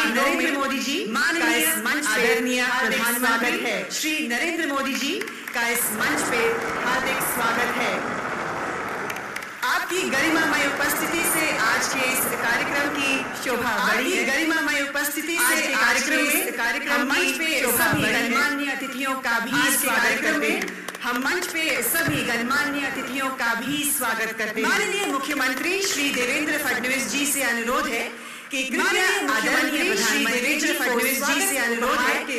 नरेंद्र मोदी जी का इस मंच पे आदरणीय प्रधानमंत्री है। श्री नरेंद्र मोदी जी का इस मंच पे हार्दिक स्वागत है। आपकी गरिमामय उपस्थिति से आज के इस कार्यक्रम की शोभा बढ़ी है। गरिमामय उपस्थिति से कार्यक्रम मंच पे सभी गणमान्य अतिथियों का भी स्वागत करते हैं। हम मंच पे सभी गणमान्य अतिथियों का भी स्वागत करते हैं। माननीय मुख्यमंत्री श्री देवेंद्र फडणवीस जी से अनुरोध है कि कृपया आदरणीय श्री देवेंद्र फडणवीस जी से अनुरोध है कि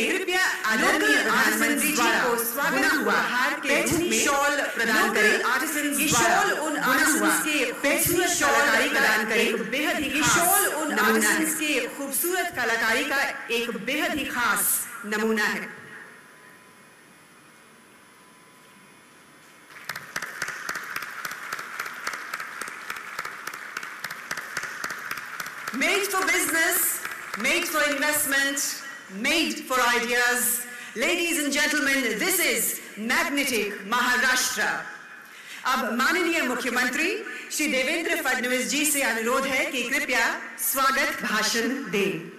कृपया आदरणीय प्रधानमंत्री जी को स्वागत हुआ हार के रूप में शॉल प्रदान करें। ये शॉल उन आर्टिसंस के खूबसूरत कलाकारी प्रदान करें। बेहद ही शॉल उन आर्टिसंस के खूबसूरत कलाकारी का एक बेहद ही खास नमूना है। Made for business, made for investment, made for ideas. Ladies and gentlemen, this is magnetic Maharashtra. अब माननीय मुख्यमंत्री श्री देवेंद्र फडणवीस जी से अनुरोध है कि कृपया स्वागत भाषण दें।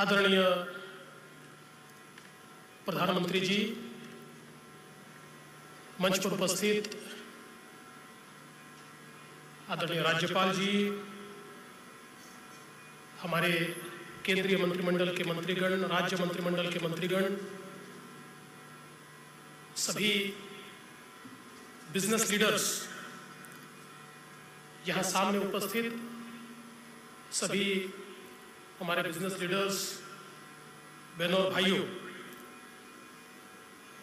आदरणीय प्रधानमंत्री जी, मंच पर उपस्थित आदरणीय राज्यपाल जी, हमारे केंद्रीय मंत्रिमंडल के मंत्रीगण, राज्य मंत्रिमंडल के मंत्रीगण, सभी बिजनेस लीडर्स, यहाँ सामने उपस्थित सभी हमारे बिजनेस लीडर्स, बहनों और भाइयों,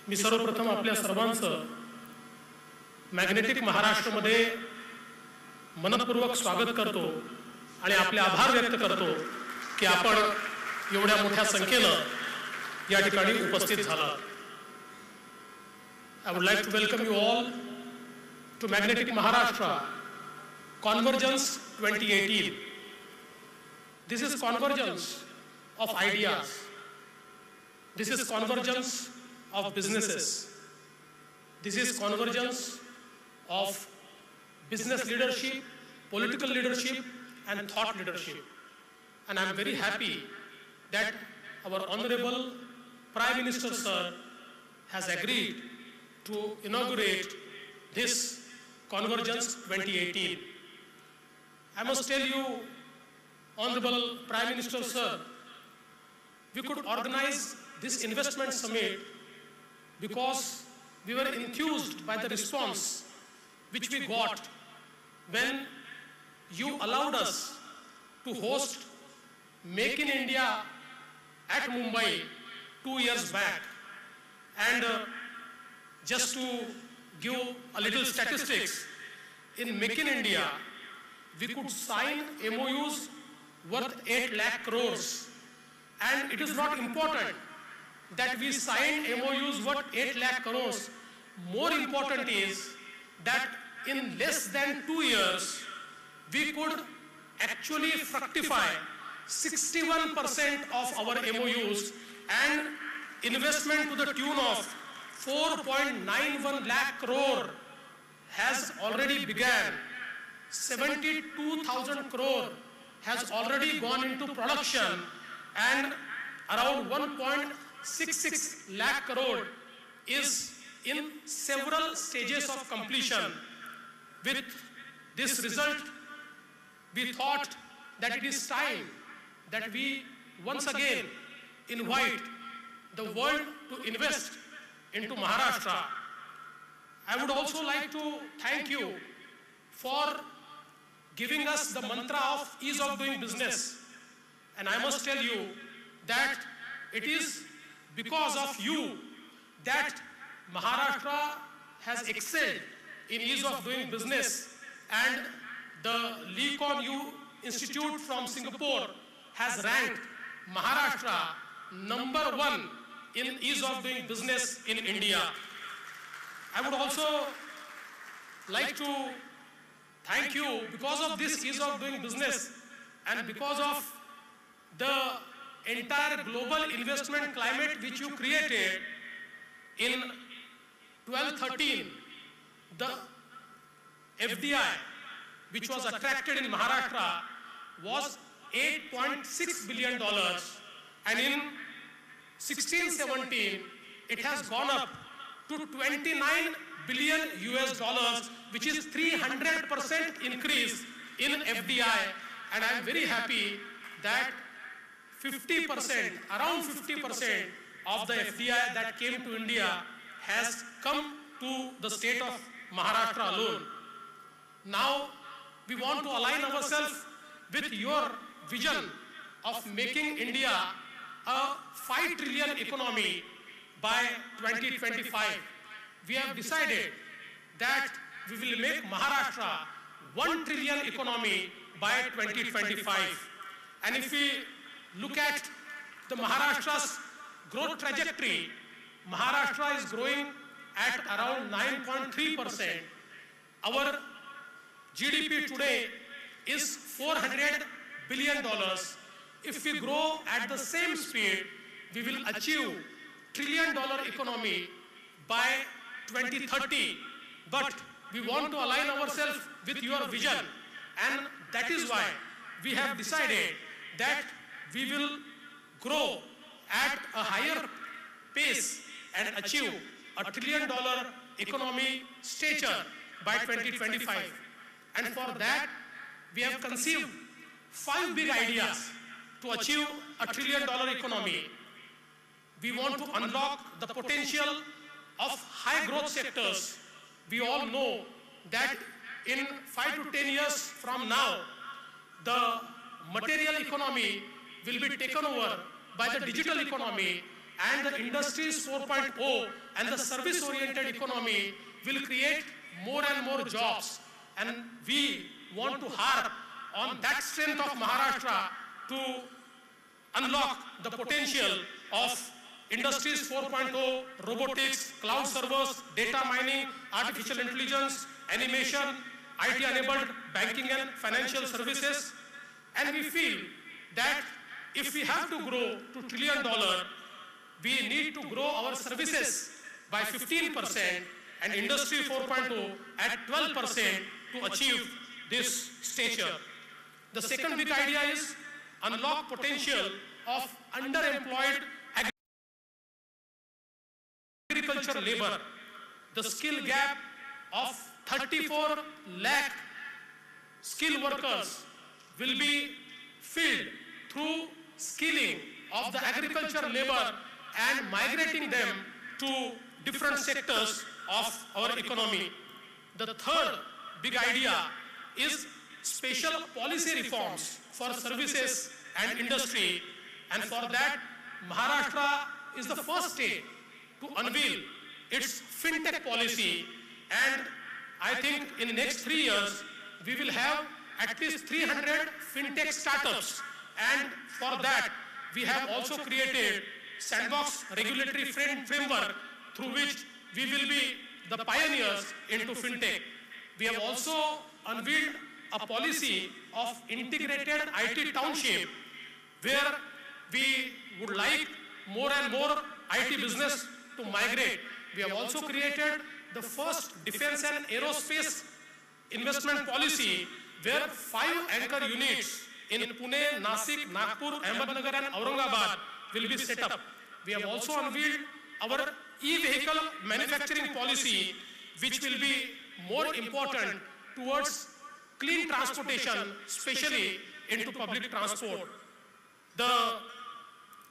मी सर्वप्रथम आपल्या सर्वांचं मॅग्नेटिक महाराष्ट्रामध्ये मनपूर्वक स्वागत करतो आणि आपले आभार व्यक्त करतो की आपण एवढ्या मोठ्या संख्येनं या ठिकाणी उपस्थित झाला। I would like to welcome you all to Magnetic Maharashtra Convergence 2018. This is convergence of ideas. This is convergence of businesses. This is convergence of business leadership, political leadership, and thought leadership. And I'm very happy that our Honorable Prime Minister Sir has agreed to inaugurate this Convergence 2018. I must tell you, Honorable Prime Minister Sir, we could organize this investment summit because we were enthused by the response which we got when you allowed us to host Make in India at Mumbai 2 years back. And just to give a little statistics, in Make in India, we could sign MOUs worth 8 lakh crores. And it is not important that we sign MOUs worth 8 lakh crores. More important is that in less than 2 years, we could actually fructify 61% of our MOUs, and investment to the tune of 4.91 lakh crore has already begun. 72,000 crore has already gone into production, and around 1.66 lakh crore is in several stages of completion. With this result, we thought that it is time that we once again invite the world to invest into Maharashtra. I would also like to thank you for giving us the mantra of ease of doing business. And I must tell you that it is because of you that Maharashtra has excelled in ease of doing business, and the Lee Kuan Yew Institute from Singapore has ranked Maharashtra #1 in ease of doing business in India. I would also like to thank you because of this ease of doing business and because of the entire global investment climate which you created in 12-13, the FDI which was attracted in Maharashtra was $8.6 billion, and in 16-17 it has gone up to 29 billion US dollars, which is 300% increase in FDI. And I am very happy that 50%, around 50% of the FDI that came to India has come to the state of Maharashtra alone. Now we want to align ourselves with your vision of making India a 5 trillion economy by 2025. We have decided that we will make Maharashtra 1 trillion economy by 2025. And if we look at the Maharashtra's growth trajectory, Maharashtra is growing at around 9.3%. Our GDP today is $400 billion. If we grow at the same speed, we will achieve trillion-dollar economy by 2030. But we want to align ourselves with your vision, and that is why we have decided that we will grow at a higher pace and achieve a trillion-dollar economy stature by 2025. And for that, we have conceived 5 big ideas to achieve a trillion-dollar economy. We want to unlock the potential of high growth sectors. We all know that in 5 to 10 years from now, the material economy will be taken over by the digital economy, and the Industries 4.0 and the service-oriented economy will create more and more jobs. And we want to harp on that strength of Maharashtra to unlock the potential of Industries 4.0, robotics, cloud servers, data mining, artificial intelligence, animation, IT-enabled banking and financial services. And we feel that if we have to grow to $1 trillion, we need to grow our services by 15% and Industry 4.0 at 12% to achieve this stature. The second big idea is unlock potential of underemployed agriculture labor. The skill gap of 34 lakh skilled workers will be filled through skilling of the agriculture labor and migrating them to different sectors of our economy. The third big idea is special policy reforms for services and industry, and for that Maharashtra is the first state to unveil its fintech policy, and I think in the next 3 years we will have at least 300 fintech startups, and for that we have also created sandbox regulatory framework through which we will be the pioneers into fintech. We have also unveiled a policy of integrated IT township where we would like more and more IT business to migrate. We have also created the first defense and aerospace investment policy where 5 anchor units in Pune, Nasik, Nagpur, Ahmednagar and Aurangabad will be set up. We have also unveiled our e-vehicle manufacturing policy, which will be more important towards clean transportation, especially into public transport. The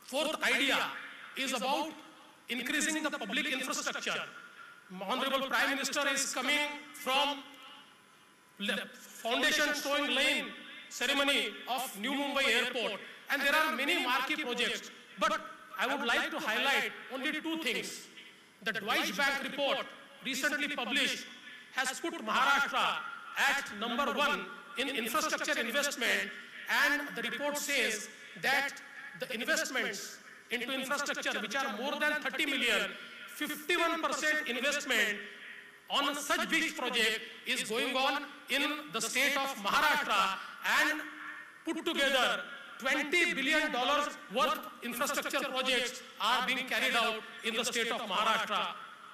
fourth idea is about increasing the public infrastructure. Honorable Prime Minister is coming from foundation stone laying ceremony of New Mumbai Airport, and there are many marquee projects, but I would like to highlight only 2 things. The Deutsche Bank report recently published has put Maharashtra at number 1 in infrastructure investment, and the report says that the investments into infrastructure, which are more than 30 million, 51% investment on such big project is going on in the state of Maharashtra, and put together $20 billion worth infrastructure projects are being carried out in the state of Maharashtra.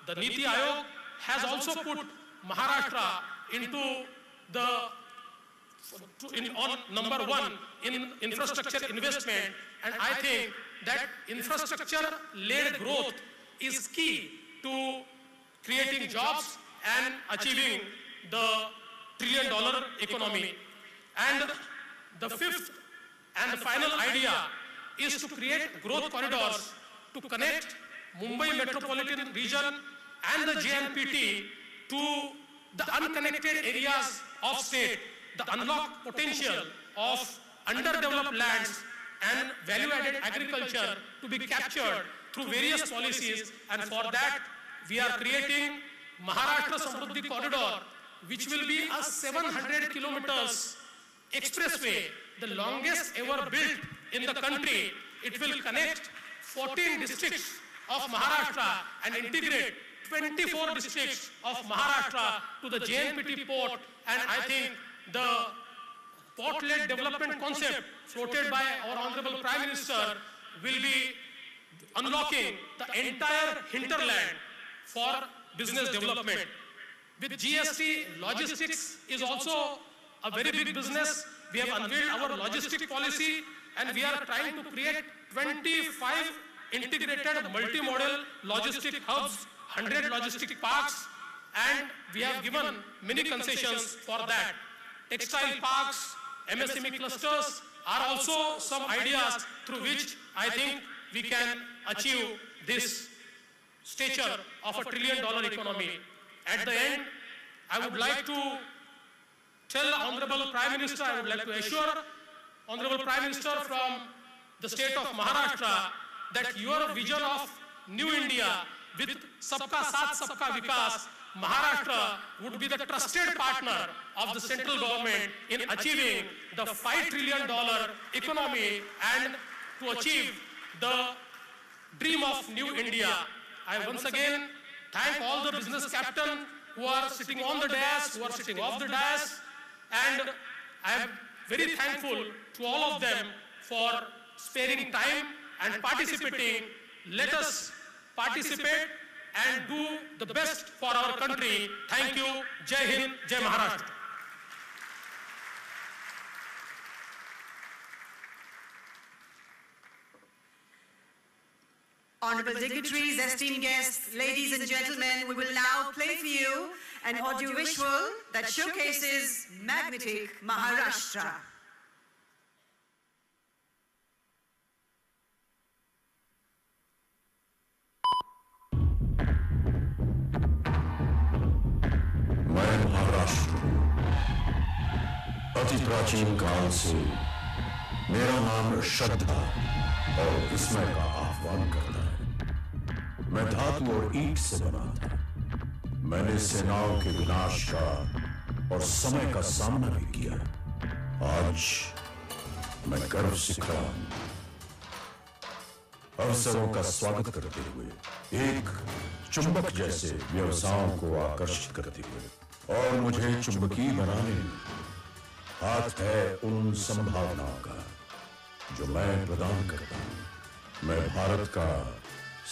The Niti Aayog has also put Maharashtra into on number 1 in infrastructure investment, and I think that infrastructure-led growth is key to creating jobs and achieving the $1 trillion economy. And the fifth and final idea is to create growth corridors to connect Mumbai metropolitan region and the JNPT to the unconnected areas of state, the unlocked potential of underdeveloped lands and value-added agriculture to be captured through various policies, and for that we are creating Maharashtra Samruddhi Corridor, which will be a 700 kilometers expressway, the longest ever built in the country. It will connect 14 districts of Maharashtra and integrate 24 districts of Maharashtra to the JNPT port, and I think the port-led development concept floated by our Honorable Prime Minister will be unlocking the entire hinterland for business development. With GST, logistics is also a very big business. We have unveiled our logistic policy, and we are trying to create 25 integrated multimodal logistic hubs, 100 logistic parks, and we have given many concessions for that. Textile parks, MSME clusters are also some ideas through which I think we can achieve this stature of $1 trillion economy. At the end, I would like to tell the Honorable Prime Minister, I would like to assure Honorable Prime Minister from the state of Maharashtra that your vision of New India with Sabka Saath Sabka Vikas, Maharashtra would be the trusted partner of the central government in achieving the $5 trillion economy and to achieve the dream of New India. I once again thank all the business captains who are sitting on the dais, who are sitting off the dais, and I am very thankful to all of them for sparing time and participating. Let us participate and do the best for our country. Thank you. Jai Hind, Jai Maharashtra. Honorable dignitaries, esteemed guests, ladies and gentlemen, we will now play for you an audiovisual that showcases magnetic Maharashtra. मैं महाराष्ट्र हूँ। अति प्राचीन काल से मेरा नाम श्रद्धा और विस्मय का आह्वान करता है। मैं धातु और ईंट से बना था। मैंने सेनाओं के विनाश का और समय का सामना भी किया। आज मैं गर्व से खड़ा हूं। अवसरों का स्वागत करते हुए, एक चुंबक जैसे व्यवसायों को आकर्षित करते हुए और मुझे चुंबकीय बनाने में हाथ है उन संभावनाओं का जो मैं प्रदान करता हूं। मैं भारत का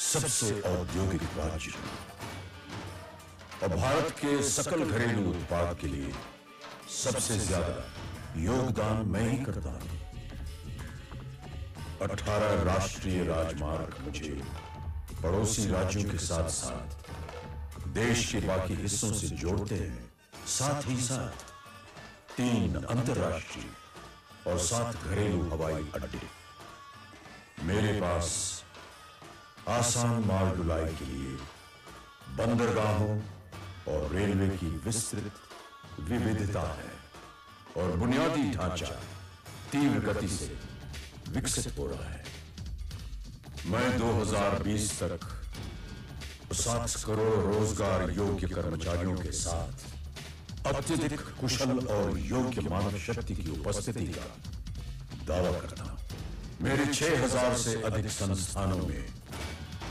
सबसे औद्योगिक राज्य हूं और भारत के सकल घरेलू उत्पाद के लिए सबसे ज्यादा योगदान मैं ही करता हूं। 18 राष्ट्रीय राजमार्ग मुझे पड़ोसी राज्यों के साथ साथ देश के बाकी हिस्सों से जोड़ते हैं। साथ ही साथ 3 अंतर्राष्ट्रीय और 7 घरेलू हवाई अड्डे। मेरे पास आसान माल ढुलाई के लिए बंदरगाहों और रेलवे की विस्तृत विविधता है और बुनियादी ढांचा तीव्र गति से विकसित हो रहा है। मैं 2020 तक 7 करोड़ रोजगार योग्य कर्मचारियों के साथ अत्यधिक कुशल और योग्य मानव शक्ति की उपस्थिति का दावा करता हूं। मेरे 6000 से अधिक संस्थानों में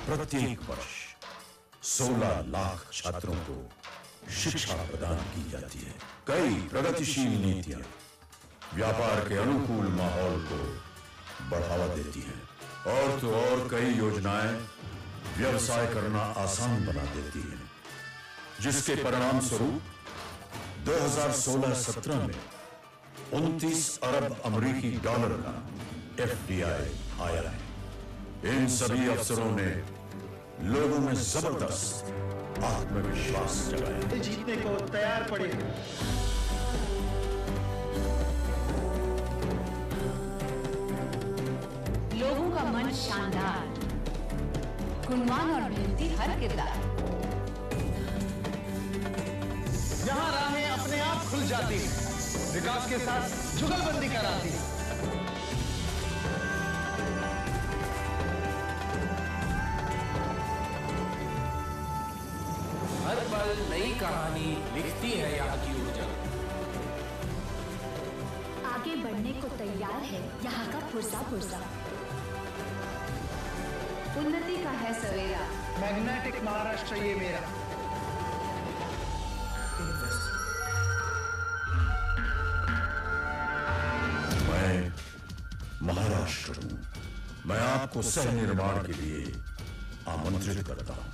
प्रत्येक वर्ष 16 लाख छात्रों को शिक्षा प्रदान की जाती है। कई प्रगतिशील नीतियां व्यापार के अनुकूल माहौल को बढ़ावा देती हैं, और तो और कई योजनाएं व्यवसाय करना आसान बना देती हैं, जिसके परिणाम स्वरूप 2016-17 में 29 अरब अमेरिकी डॉलर का FDI आया है। इन सभी अफसरों ने लोगों में जबरदस्त आत्मविश्वास जगाया। जीतने को तैयार पड़े। लोगों का मन शानदार, गुणवान और मेहनती हर किरदार। यहाँ राहें अपने आप खुल जाती हैं, विकास के साथ जुगलबंदी कराती है। हर पल नई कहानी लिखती है यहाँ की ऊर्जा। आगे बढ़ने को तैयार है यहाँ का पुरसा पुरसा। उन्नति का है सवेरा। मैग्नेटिक महाराष्ट्र ये मेरा। मैं महाराष्ट्र हूं। मैं आपको सह निर्माण के लिए आमंत्रित करता हूं।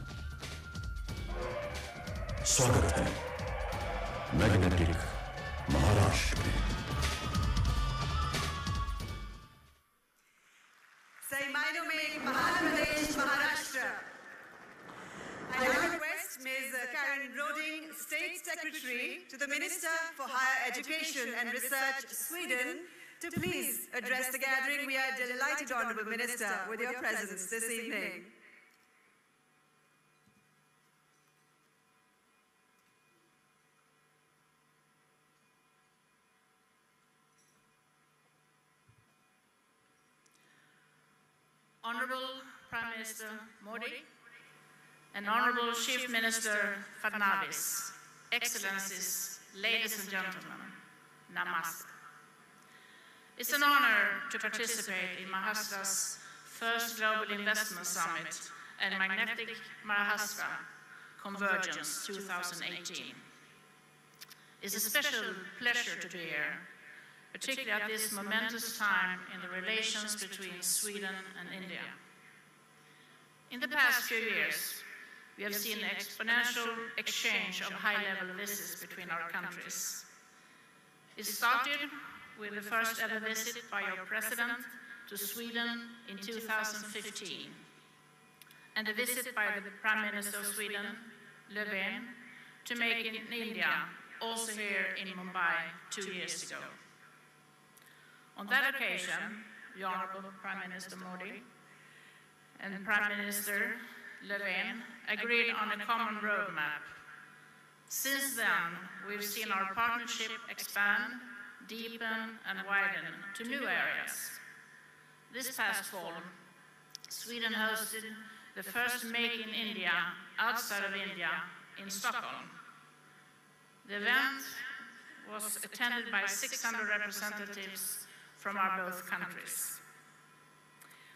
स्वागत है मैग्नेटिक महाराष्ट्र में। सही मायनों में एक महान Pradesh Maharashtra. I now request Ms. Karen Broding, State Secretary to the Minister for Higher Education and Research, Sweden, to please address the gathering. We are delighted, Honourable Minister, with your presence this evening. Honorable Prime Minister Modi and Honorable Chief Minister Fadnavis, Excellencies, ladies and gentlemen, Namaste. It's an honor to participate in Maharashtra's first Global Investment Summit and Magnetic Maharashtra Convergence 2018. It's a special pleasure to be here, particularly at this momentous time in the relations between Sweden and India. In the past few years, we have seen an exponential exchange of high-level visits between our countries. It started with the first ever visit by your President to Sweden in 2015, and the visit by the Prime Minister of Sweden, Löfven, to make in India, also here in Mumbai 2 years ago. On that occasion, the Honorable Prime Minister Modi and Prime Minister Löfven agreed on a common roadmap. Since then, we've seen our partnership expand, deepen, and widen to new areas. This past fall, Sweden hosted the first Make in India outside of India in Stockholm. The event was attended by 600 representatives from our both countries.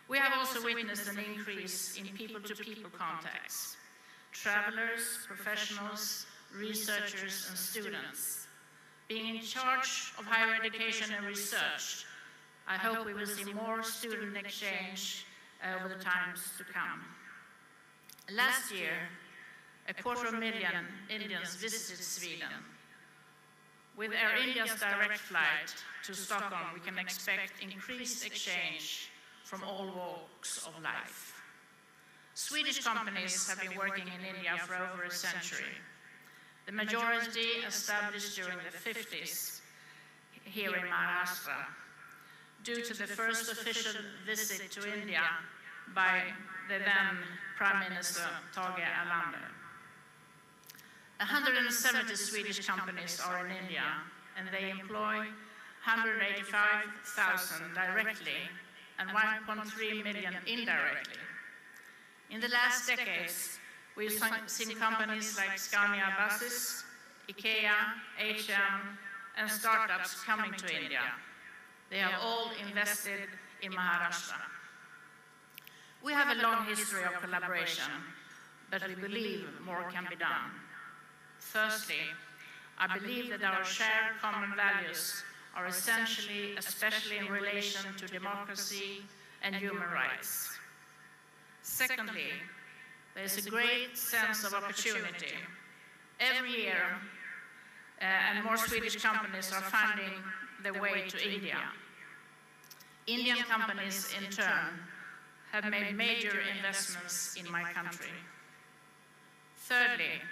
We have also witnessed an increase in people-to-people contacts. Travelers, professionals, researchers, and students. Being in charge of higher education and research, I hope we will see more student exchange over the times to come. Last year, 250,000 Indians visited Sweden. With Air India's direct flight to Stockholm, we can expect increased exchange from all walks of life. Swedish companies have been working in India for over a century. The majority established during the 50s here in Maharashtra, due to the first official visit to India by the then Prime Minister Tage Erlander. 170 Swedish companies are in India, and they employ 185,000 directly and 1.3 million indirectly. In the last decades, we've seen companies like Scania Buses, IKEA, H&M, and startups coming to India. They have all invested in Maharashtra. We have a long history of collaboration, but we believe more can be done. Firstly, I believe that our shared common values are essentially, especially in relation to democracy and human rights. Secondly, there is a great sense of opportunity. Every year, and more Swedish companies are finding their way to India. Indian companies, in turn, have made major investments in my country. Thirdly,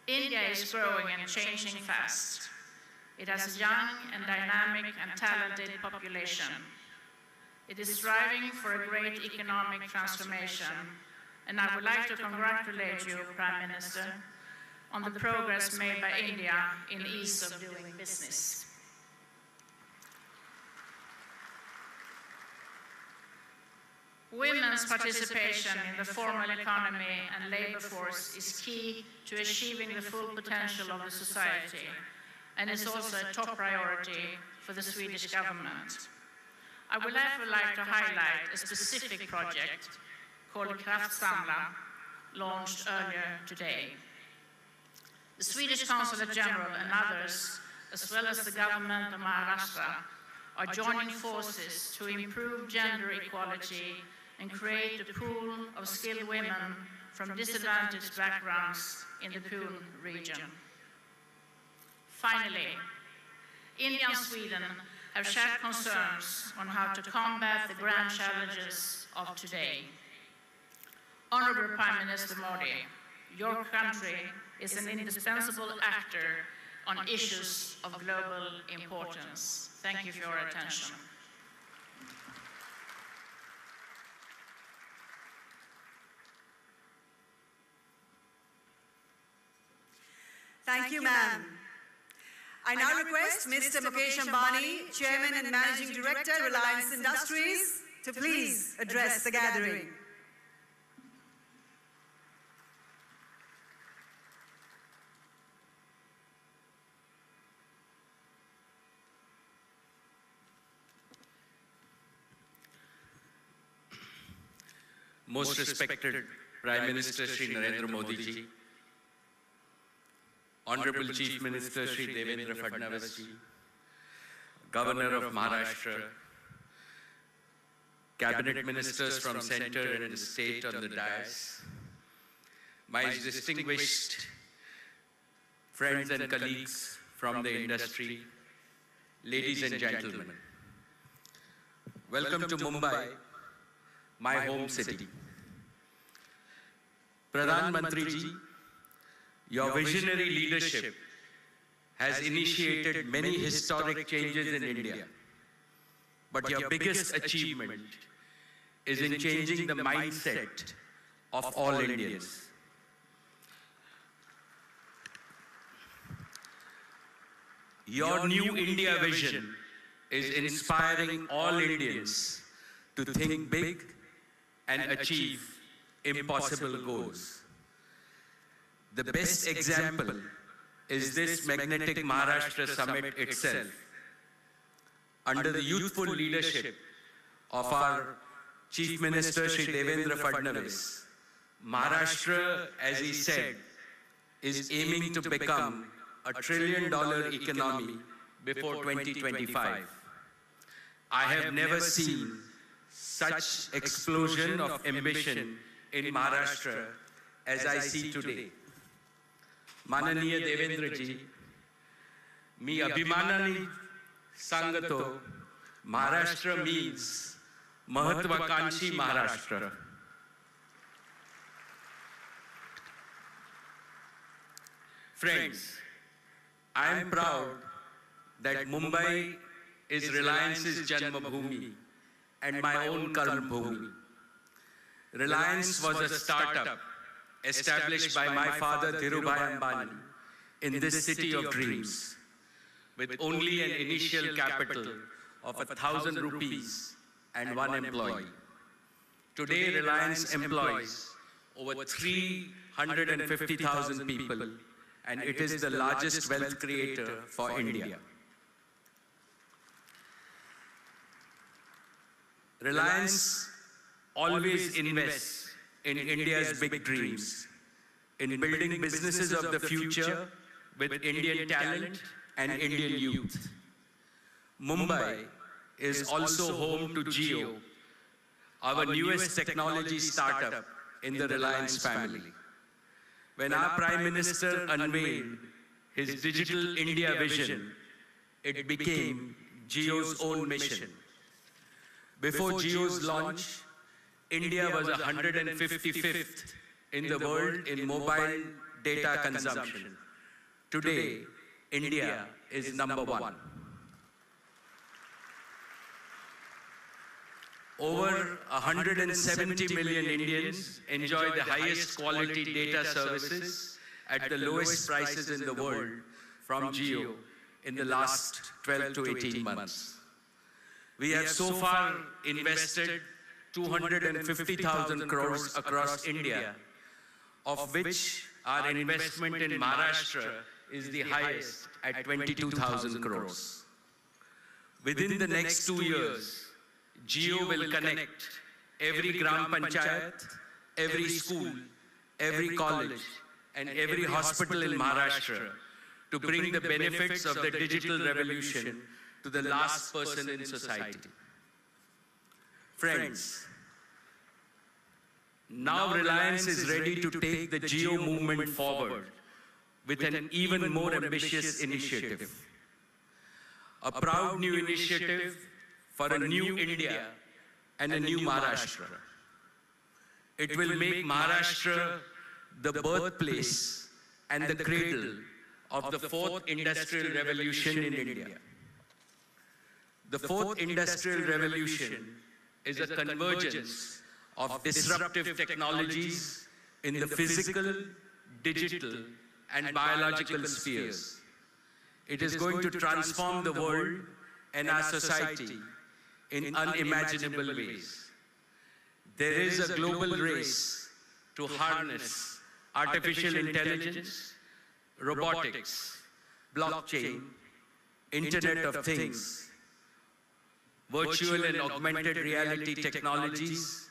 India is growing and changing fast. It has a young and dynamic and talented population. It is striving for a great economic transformation, and I would like to congratulate you, Prime Minister, on the progress made by India in ease of doing business. Women's participation in the formal economy and labor force is key to achieving the full potential of the society, and is also a top priority for the Swedish government. I would therefore like to highlight a specific project called Kraftsamla, launched earlier today. The Swedish Consulate General and others, as well as the government of Maharashtra, are joining forces to improve gender equality and create a pool of skilled women from disadvantaged backgrounds in the Pune region. Finally, India and Sweden have shared concerns on how to combat the grand challenges of today. Honorable Prime Minister Modi, your country is an indispensable actor on issues of global importance. Thank you for your attention. Thank you, ma'am. I now request Mr. Mukesh Ambani, Chairman and Managing Director, Reliance Industries, to please address the gathering. Most respected Prime Minister Shri Narendra Modi ji, Honorable Chief Minister Shri Devendra Fadnavis ji, Governor of Maharashtra, Cabinet Ministers from Centre and the State on the dais, my distinguished friends and colleagues from the industry, ladies and gentlemen. Welcome to Mumbai, my home city. Pradhan Mantri ji, your visionary leadership has initiated many historic changes in India. But your biggest achievement is in changing the mindset of all Indians. Your new India vision is inspiring all Indians to think big and achieve impossible goals. The best example is this magnetic Maharashtra summit itself. Under the youthful leadership of our Chief Minister Shri Devendra Fadnavis, Maharashtra, as he said, is aiming to become a $1 trillion economy before 2025. I have never seen such explosion of ambition in Maharashtra as I see today. Mananiya Devendra ji, mi abhimanani sangato, Maharashtra means Mahatvakanshi Maharashtra. Friends, I am proud that Mumbai is Reliance's Janmabhoomi and my own Karmabhoomi. Reliance was a startup established by my father Dhirubhai Ambani in this city of dreams, with only an initial capital of 1,000 rupees and 1 employee. Today, Reliance employs over 350,000 people, and it is the largest wealth creator for India. Reliance always invests in India's big dreams, in building businesses of the future with Indian talent and Indian youth. Mumbai is also home to Jio, our newest technology startup in the Reliance family. When our Prime Minister unveiled his Digital India vision, it became Jio's own mission. Before Jio's launch, India was 155th in the world in mobile data consumption. Today, India is number 1. Over 170 million Indians enjoy the highest quality data services at the lowest prices in the world from Jio in the last 12 to 18 months. We have so far invested 250,000 crores across India, of which our investment in Maharashtra is the highest at 22,000 crores. Within the next 2 years, Jio will connect every Gram Panchayat, every school, every college, and every hospital in Maharashtra to bring the benefits of the digital revolution to the last person in society. Friends, now Reliance is ready to take the Jio movement forward with an even more ambitious initiative. A proud new initiative for a new India and a new Maharashtra. It will make Maharashtra the birthplace and the cradle of the 4th industrial revolution in India. The 4th industrial revolution is a convergence of disruptive technologies in the physical, digital, and biological spheres. It is going to transform the world and our society in unimaginable ways. There is a global race to harness artificial intelligence, robotics, blockchain, Internet of Things, virtual and augmented reality technologies,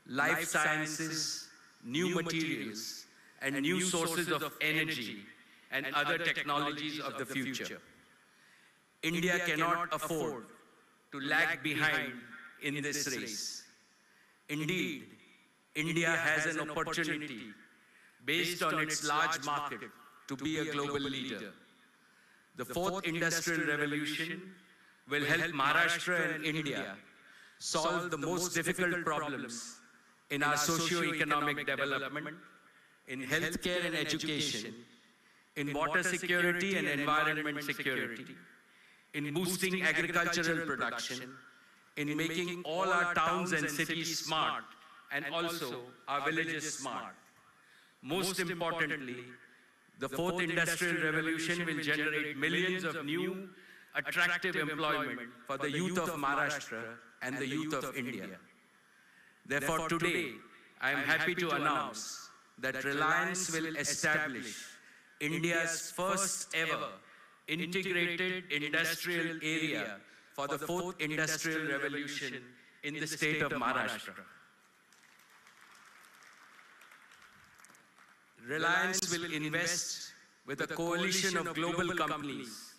life sciences, new materials, and new sources of energy and other technologies of the future. India cannot afford to lag behind in this race. Indeed, India has an opportunity based on its large market to be a global leader. The 4th industrial revolution will help Maharashtra and India solve the most difficult problems in our socio-economic development, in healthcare and education, in water security and environment security, in boosting agricultural production, in making all our towns and cities smart, and also our villages smart. Most importantly, the 4th industrial revolution will generate millions of new, attractive employment for the youth of Maharashtra and the youth of India. Therefore, today, I am happy to announce that Reliance will establish India's first ever integrated industrial area for the 4th industrial revolution in the state of Maharashtra. Reliance will invest with a coalition of global companies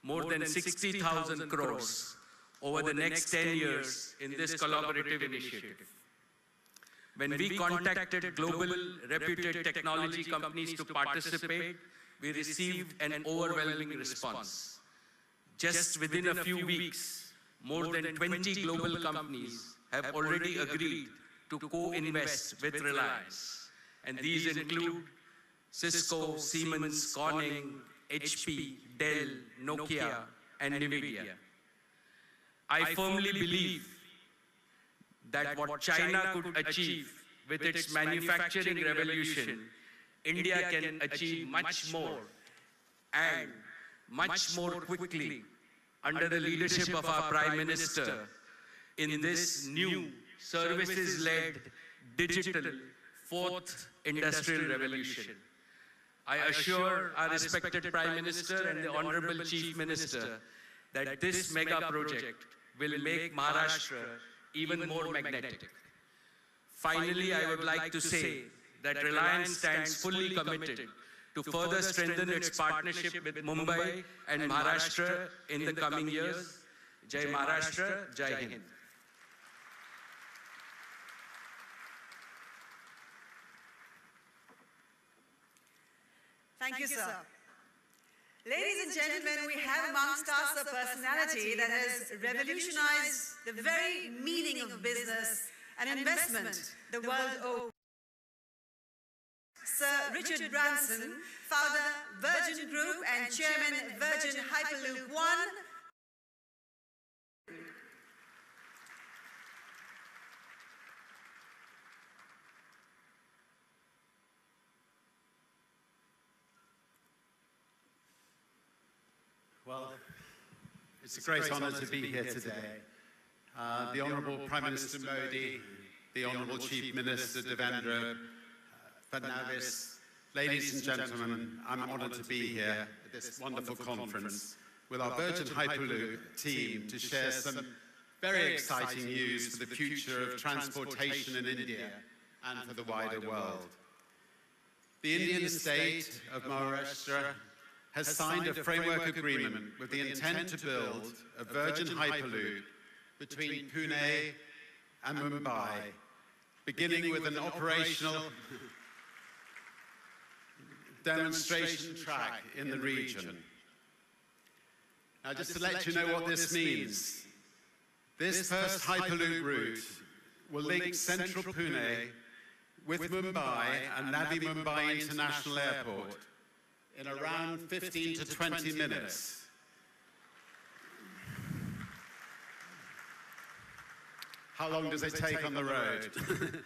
more than 60,000 crores over the next 10 years in this collaborative initiative. When we contacted global reputed technology companies to participate, we received an overwhelming response. Just within a few weeks, more than 20 global companies have already agreed to co-invest with Reliance. And these include Cisco, Siemens, Corning, HP, Dell, Nokia, and NVIDIA. I firmly believe that what China could achieve with its manufacturing revolution, India can achieve much more and much more quickly under the leadership of our Prime Minister in this new services-led digital 4th industrial revolution. I assure our respected Prime Minister and the Honorable Chief Minister that this mega project will make Maharashtra even more magnetic. Finally, I would like to say that Reliance stands fully committed to further strengthen its partnership with Mumbai and Maharashtra in the coming years. Jai Maharashtra, Jai Hind. Thank you, sir. Ladies and gentlemen, we have amongst us a personality that has revolutionized the very meaning of business and investment the world over. Sir Richard Branson, founder, Virgin Group and chairman, Virgin Hyperloop One. Well, it's a great honor to be here today. The Honorable Prime Minister Modi, the Honorable Chief Minister Devendra, Fadnavis, ladies and gentlemen, I'm honored to be here at this wonderful conference with our Virgin Hyperloop team to share some very exciting news for the future of transportation in India and for the wider world. The Indian state of Maharashtra has signed a framework agreement with the intent to build a Virgin Hyperloop between Pune and Mumbai, beginning with an operational demonstration track in the region. Now, just to let you know what this means, this first Hyperloop route will link central Pune with Mumbai and Navi Mumbai International Airport in around 15 to 20 minutes. How long does it take on the road?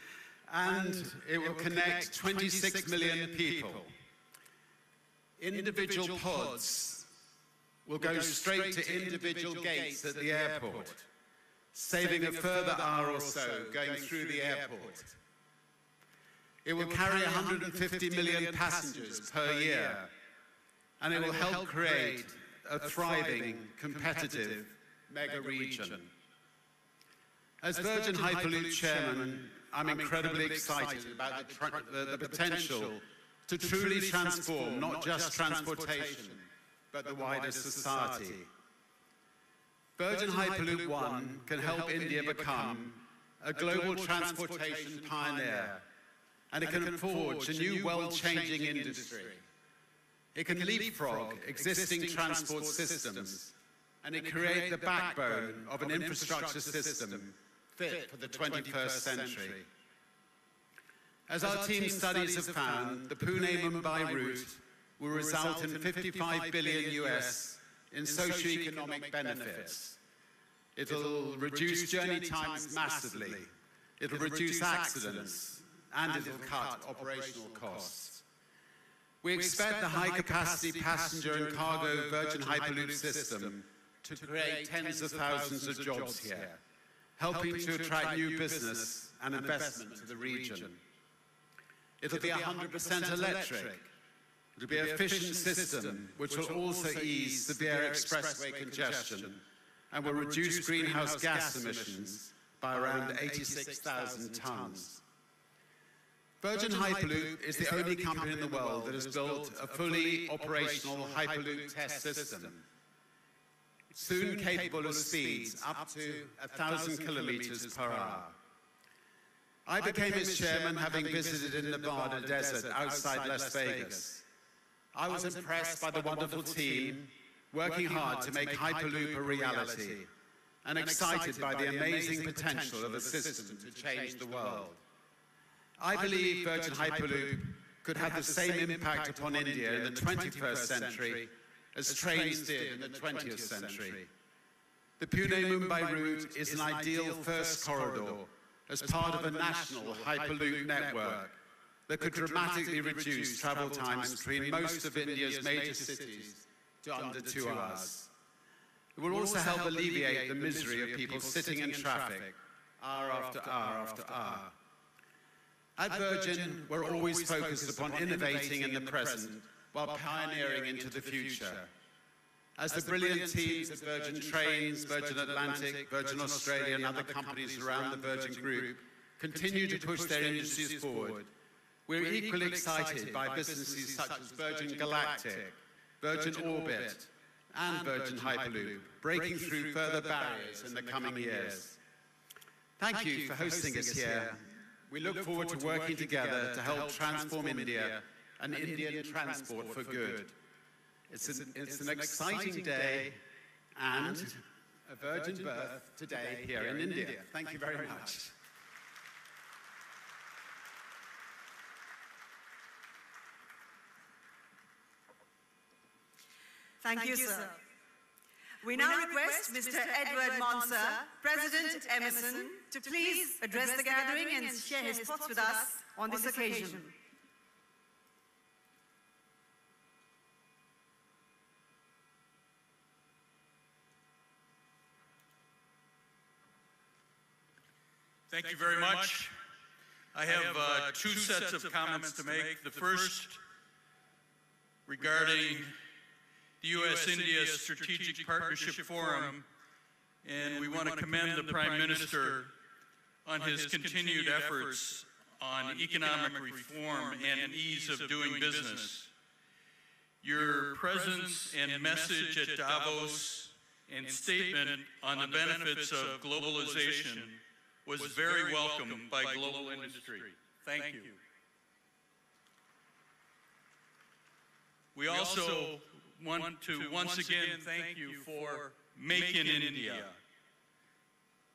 And it will connect 26 million people. Individual pods will go straight to individual gates at the airport, saving a further hour or so going through the airport. It will carry 150 million passengers per year, and it will help create a thriving, competitive mega region. As Virgin Hyperloop Chairman, I'm incredibly excited about the potential to truly transform not just transportation, but the wider society. Virgin Hyperloop One can help India become a global transportation pioneer, and it can forge a new world-changing industry. It can leapfrog existing transport systems, and it create the backbone of an infrastructure system fit for the 21st century. As our team studies have found, the Pune-Mumbai route will result in 55 billion US in socio-economic benefits. It'll reduce journey times massively. It'll reduce accidents, and it'll cut operational costs. We expect the high-capacity passenger and cargo Virgin Hyperloop system to create tens of thousands of jobs here, helping to attract new business and investment to the region. It'll be 100% electric. It'll be an efficient system which will also ease severe expressway congestion and will reduce greenhouse gas emissions by around 86,000 tons. Virgin Hyperloop is the only company in the world that has built a fully operational Hyperloop test system, soon capable of speeds up to 1,000 kilometers per hour. I became its chairman having visited in the Nevada desert outside Las Vegas. I was impressed by the wonderful team working hard to make Hyperloop a reality and excited by the amazing potential of the system to change the world. I believe Virgin Hyperloop could have the same impact upon India in the 21st century as trains did in the 20th century. The Pune-Mumbai route is an ideal first corridor as part of a national Hyperloop network that could dramatically reduce travel times between most of India's major cities to under 2 hours. It will also help alleviate the misery of people sitting in traffic hour after hour after hour. At Virgin, we're always focused upon innovating in the present while pioneering into the future. As the brilliant teams at Virgin Trains, Virgin Atlantic, Virgin Australia and other companies around the Virgin Group continue to push their industries forward, We're equally excited by businesses such as Virgin Galactic, Virgin Orbit, and Virgin Hyperloop breaking through further barriers in the coming years. Thank you for hosting us here. We look forward to working together to help transform India and Indian transport for good. It's an exciting day and a virgin birth today here in India. Thank you very much. Thank you, sir. We now request Mr. Edward Monser, President Emerson, to please address the gathering and share his thoughts with us on this occasion. Thank you very much. I have two sets of comments to make. The first regarding the U.S.-India Strategic Partnership Forum, and we want to commend the Prime Minister on his continued efforts on economic reform and ease of doing business. Your presence and message at Davos and statement on the benefits of globalization was very welcome by global industry. Thank you. We also want to once again thank you for Make in India.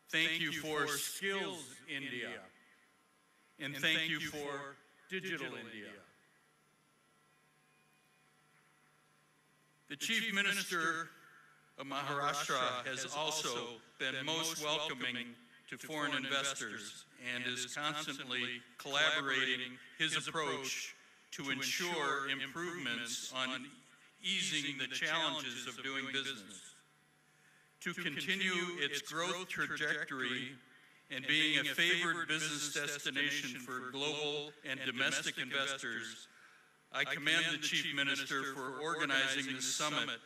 Thank you for Skills India. And thank you for Digital India. The Chief Minister of Maharashtra has also been most welcoming to foreign investors and is constantly collaborating his approach to ensure improvements on easing the challenges of doing business. To continue its growth trajectory and being a favored business destination for global and domestic investors, I commend the Chief Minister for organizing this summit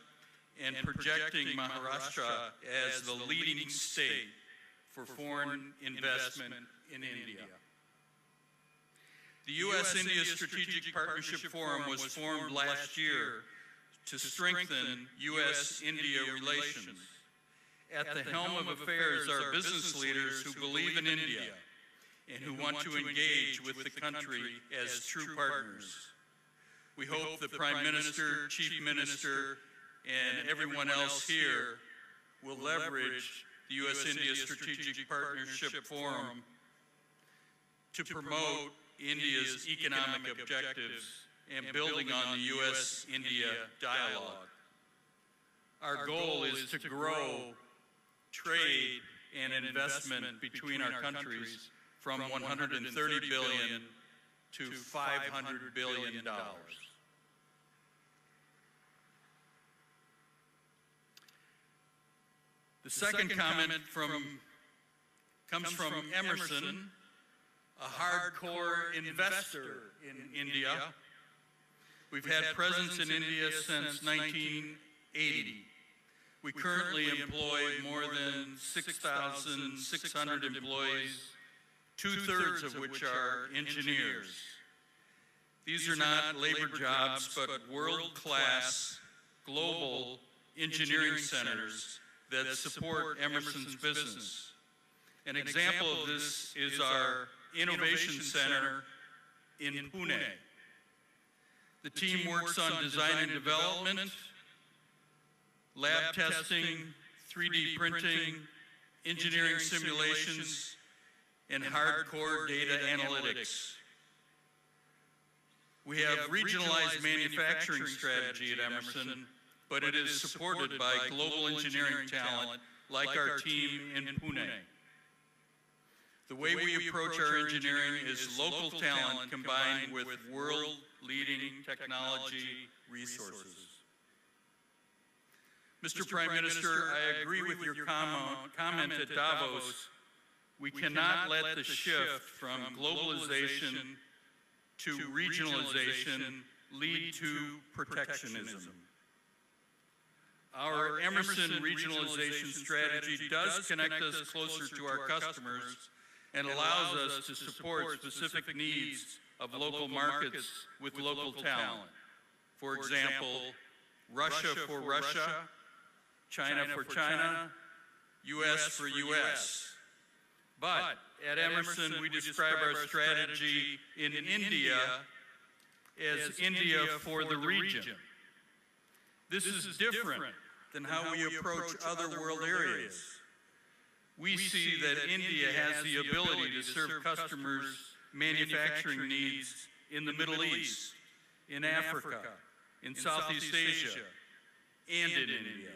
and projecting Maharashtra as the leading state for foreign investment in India. The U.S.-India Strategic Partnership Forum was formed last year to strengthen U.S.-India relations. At the helm of affairs are business leaders who believe in India and who want to engage with the country as true partners. We hope the Prime Minister, Chief Minister, and everyone else here will leverage the U.S.-India Strategic Partnership Forum to promote India's economic objectives and building on the U.S.-India dialogue. Our goal is to grow trade and investment between our countries from $130 billion to $500 billion. The second comment comes from Emerson, a hardcore investor in India. We've had presence in India since 1980. We currently employ more than 6,600 employees, two-thirds of which are engineers. These are not labor jobs, but world-class global engineering centers that support Emerson's business. An example of this is our Innovation Center in Pune. The team works on design and development, lab testing, 3D printing, engineering simulations, and hardcore data analytics. We have regionalized manufacturing strategy at Emerson, but it is supported by global engineering talent like our team in Pune. The way we approach our engineering is local talent combined with world-leading technology resources. Mr. Prime Minister, I agree with your comment at Davos. We cannot let the shift from globalization to regionalization lead to protectionism. Our Emerson regionalization strategy does connect us closer to our customers and allows us to support specific needs of local markets with local talent. For example, Russia for Russia, China for China, US for US. But at Emerson, we describe our strategy in India as India for the region. This is different than how we approach other world areas. We see that India has the ability to serve customers' manufacturing needs in the Middle East, in Africa, in Southeast Asia, and in India.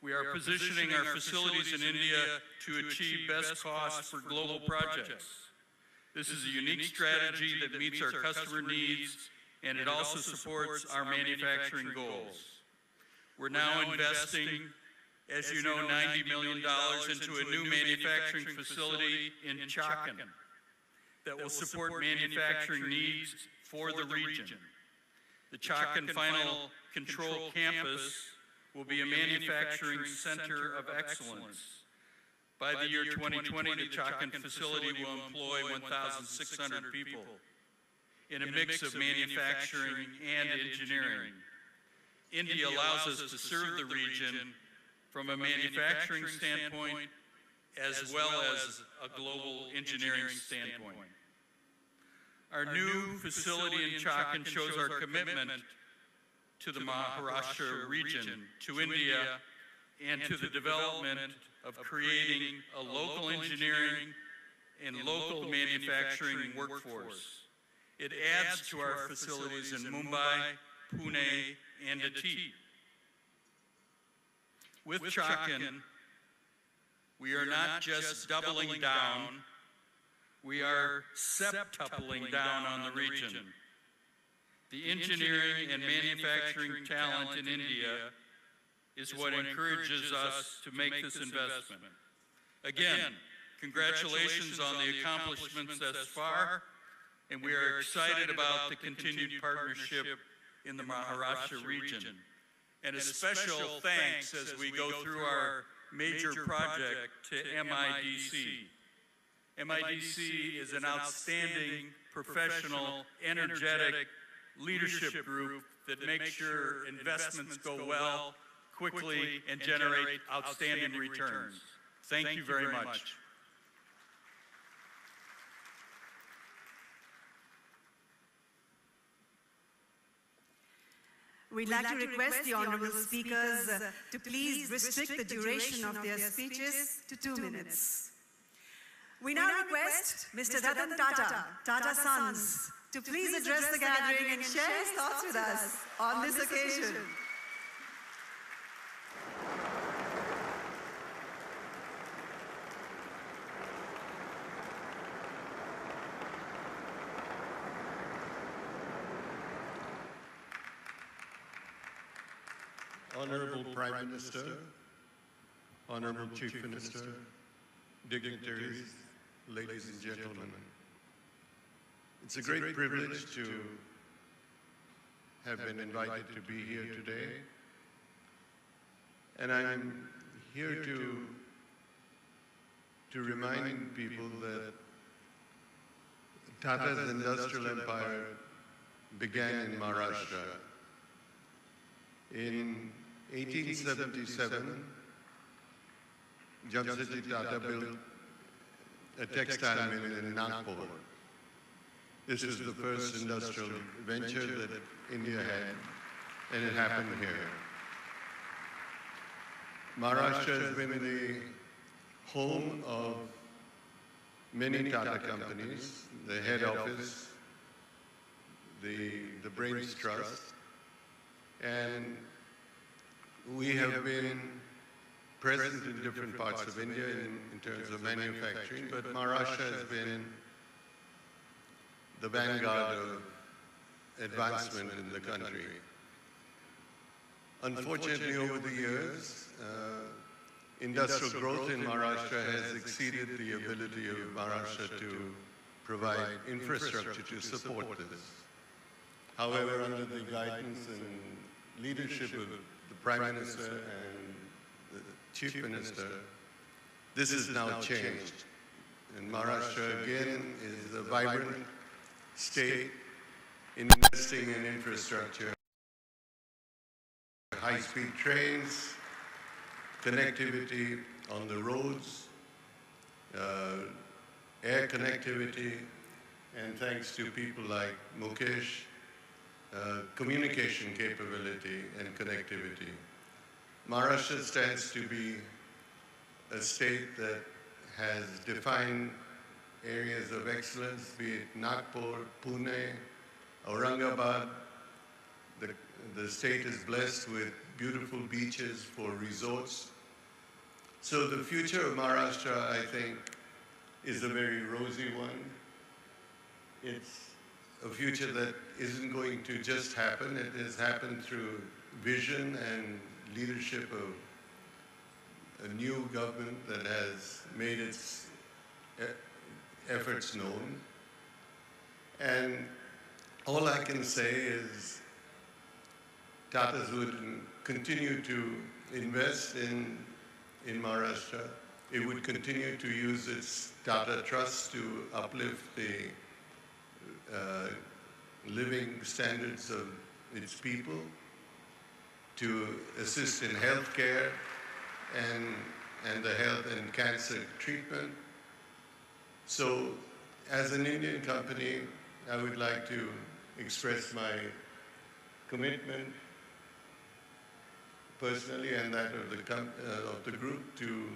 We are positioning our facilities in India to achieve best costs for global projects. This is a unique strategy that meets our customer needs, and it also supports our manufacturing goals. We're now investing, as you know, $90 million into a new manufacturing facility in Chakan that will support manufacturing needs for the region. The Chakan Final Control Campus will be a manufacturing center of excellence. By the year 2020, the Chakan facility will employ 1,600 people in a mix of manufacturing and engineering. India allows us to serve the region from a manufacturing standpoint as well as a global engineering standpoint. Our new facility in Chakan shows our commitment to the Maharashtra region, to India, and to the development of creating a local engineering and local manufacturing workforce. It adds to our facilities in Mumbai, Pune, and Ati. With Chakan, we are not just doubling down, we are septupling down on the region. The engineering and manufacturing talent in India is what encourages us to make this investment. Again, congratulations on the accomplishments thus far, and we are excited about the continued partnership in the Maharashtra region. And a special thanks as we go through our major project to MIDC. MIDC is an outstanding, professional, energetic leadership group that makes sure investments go well, quickly, and generate outstanding returns. Thank you very much. We'd like to request the honorable speakers to please restrict the duration of their speeches to 2 minutes. We now request Mr. Ratan Tata, Tata Sons, to please address the gathering and share his thoughts with us on this occasion. Honorable Prime Minister, Honorable Chief Minister, dignitaries, ladies and gentlemen. It's a great privilege to have been invited to be here today. And I'm here to remind people that Tata's industrial empire began in Maharashtra. In 1877, Jamsetji Tata built a textile mill in Nagpur. This was the first industrial venture that India had, and it happened here. Maharashtra has been the home of many Tata companies, the head office, the Brains Trust, and we have been present in different parts of India in terms of manufacturing, but Maharashtra has been the vanguard of advancement in the country. Unfortunately, over the years, industrial growth in Maharashtra has exceeded the ability of Maharashtra to provide infrastructure to support this. However, under the guidance and leadership of the Prime Minister and the Chief Minister, this has now changed. And Maharashtra again is a vibrant, state, investing in infrastructure, high-speed trains, connectivity on the roads, air connectivity, and thanks to people like Mukesh, communication capability and connectivity. Maharashtra stands to be a state that has defined areas of excellence, be it Nagpur, Pune, Aurangabad. The state is blessed with beautiful beaches for resorts. So the future of Maharashtra, I think, is a very rosy one. It's a future that isn't going to just happen. It has happened through vision and leadership of a new government that has made its efforts known. And all I can say is Tatas would continue to invest in Maharashtra. It would continue to use its Tata Trust to uplift the living standards of its people, to assist in healthcare and the health and cancer treatment. So, as an Indian company, I would like to express my commitment personally and that of the group to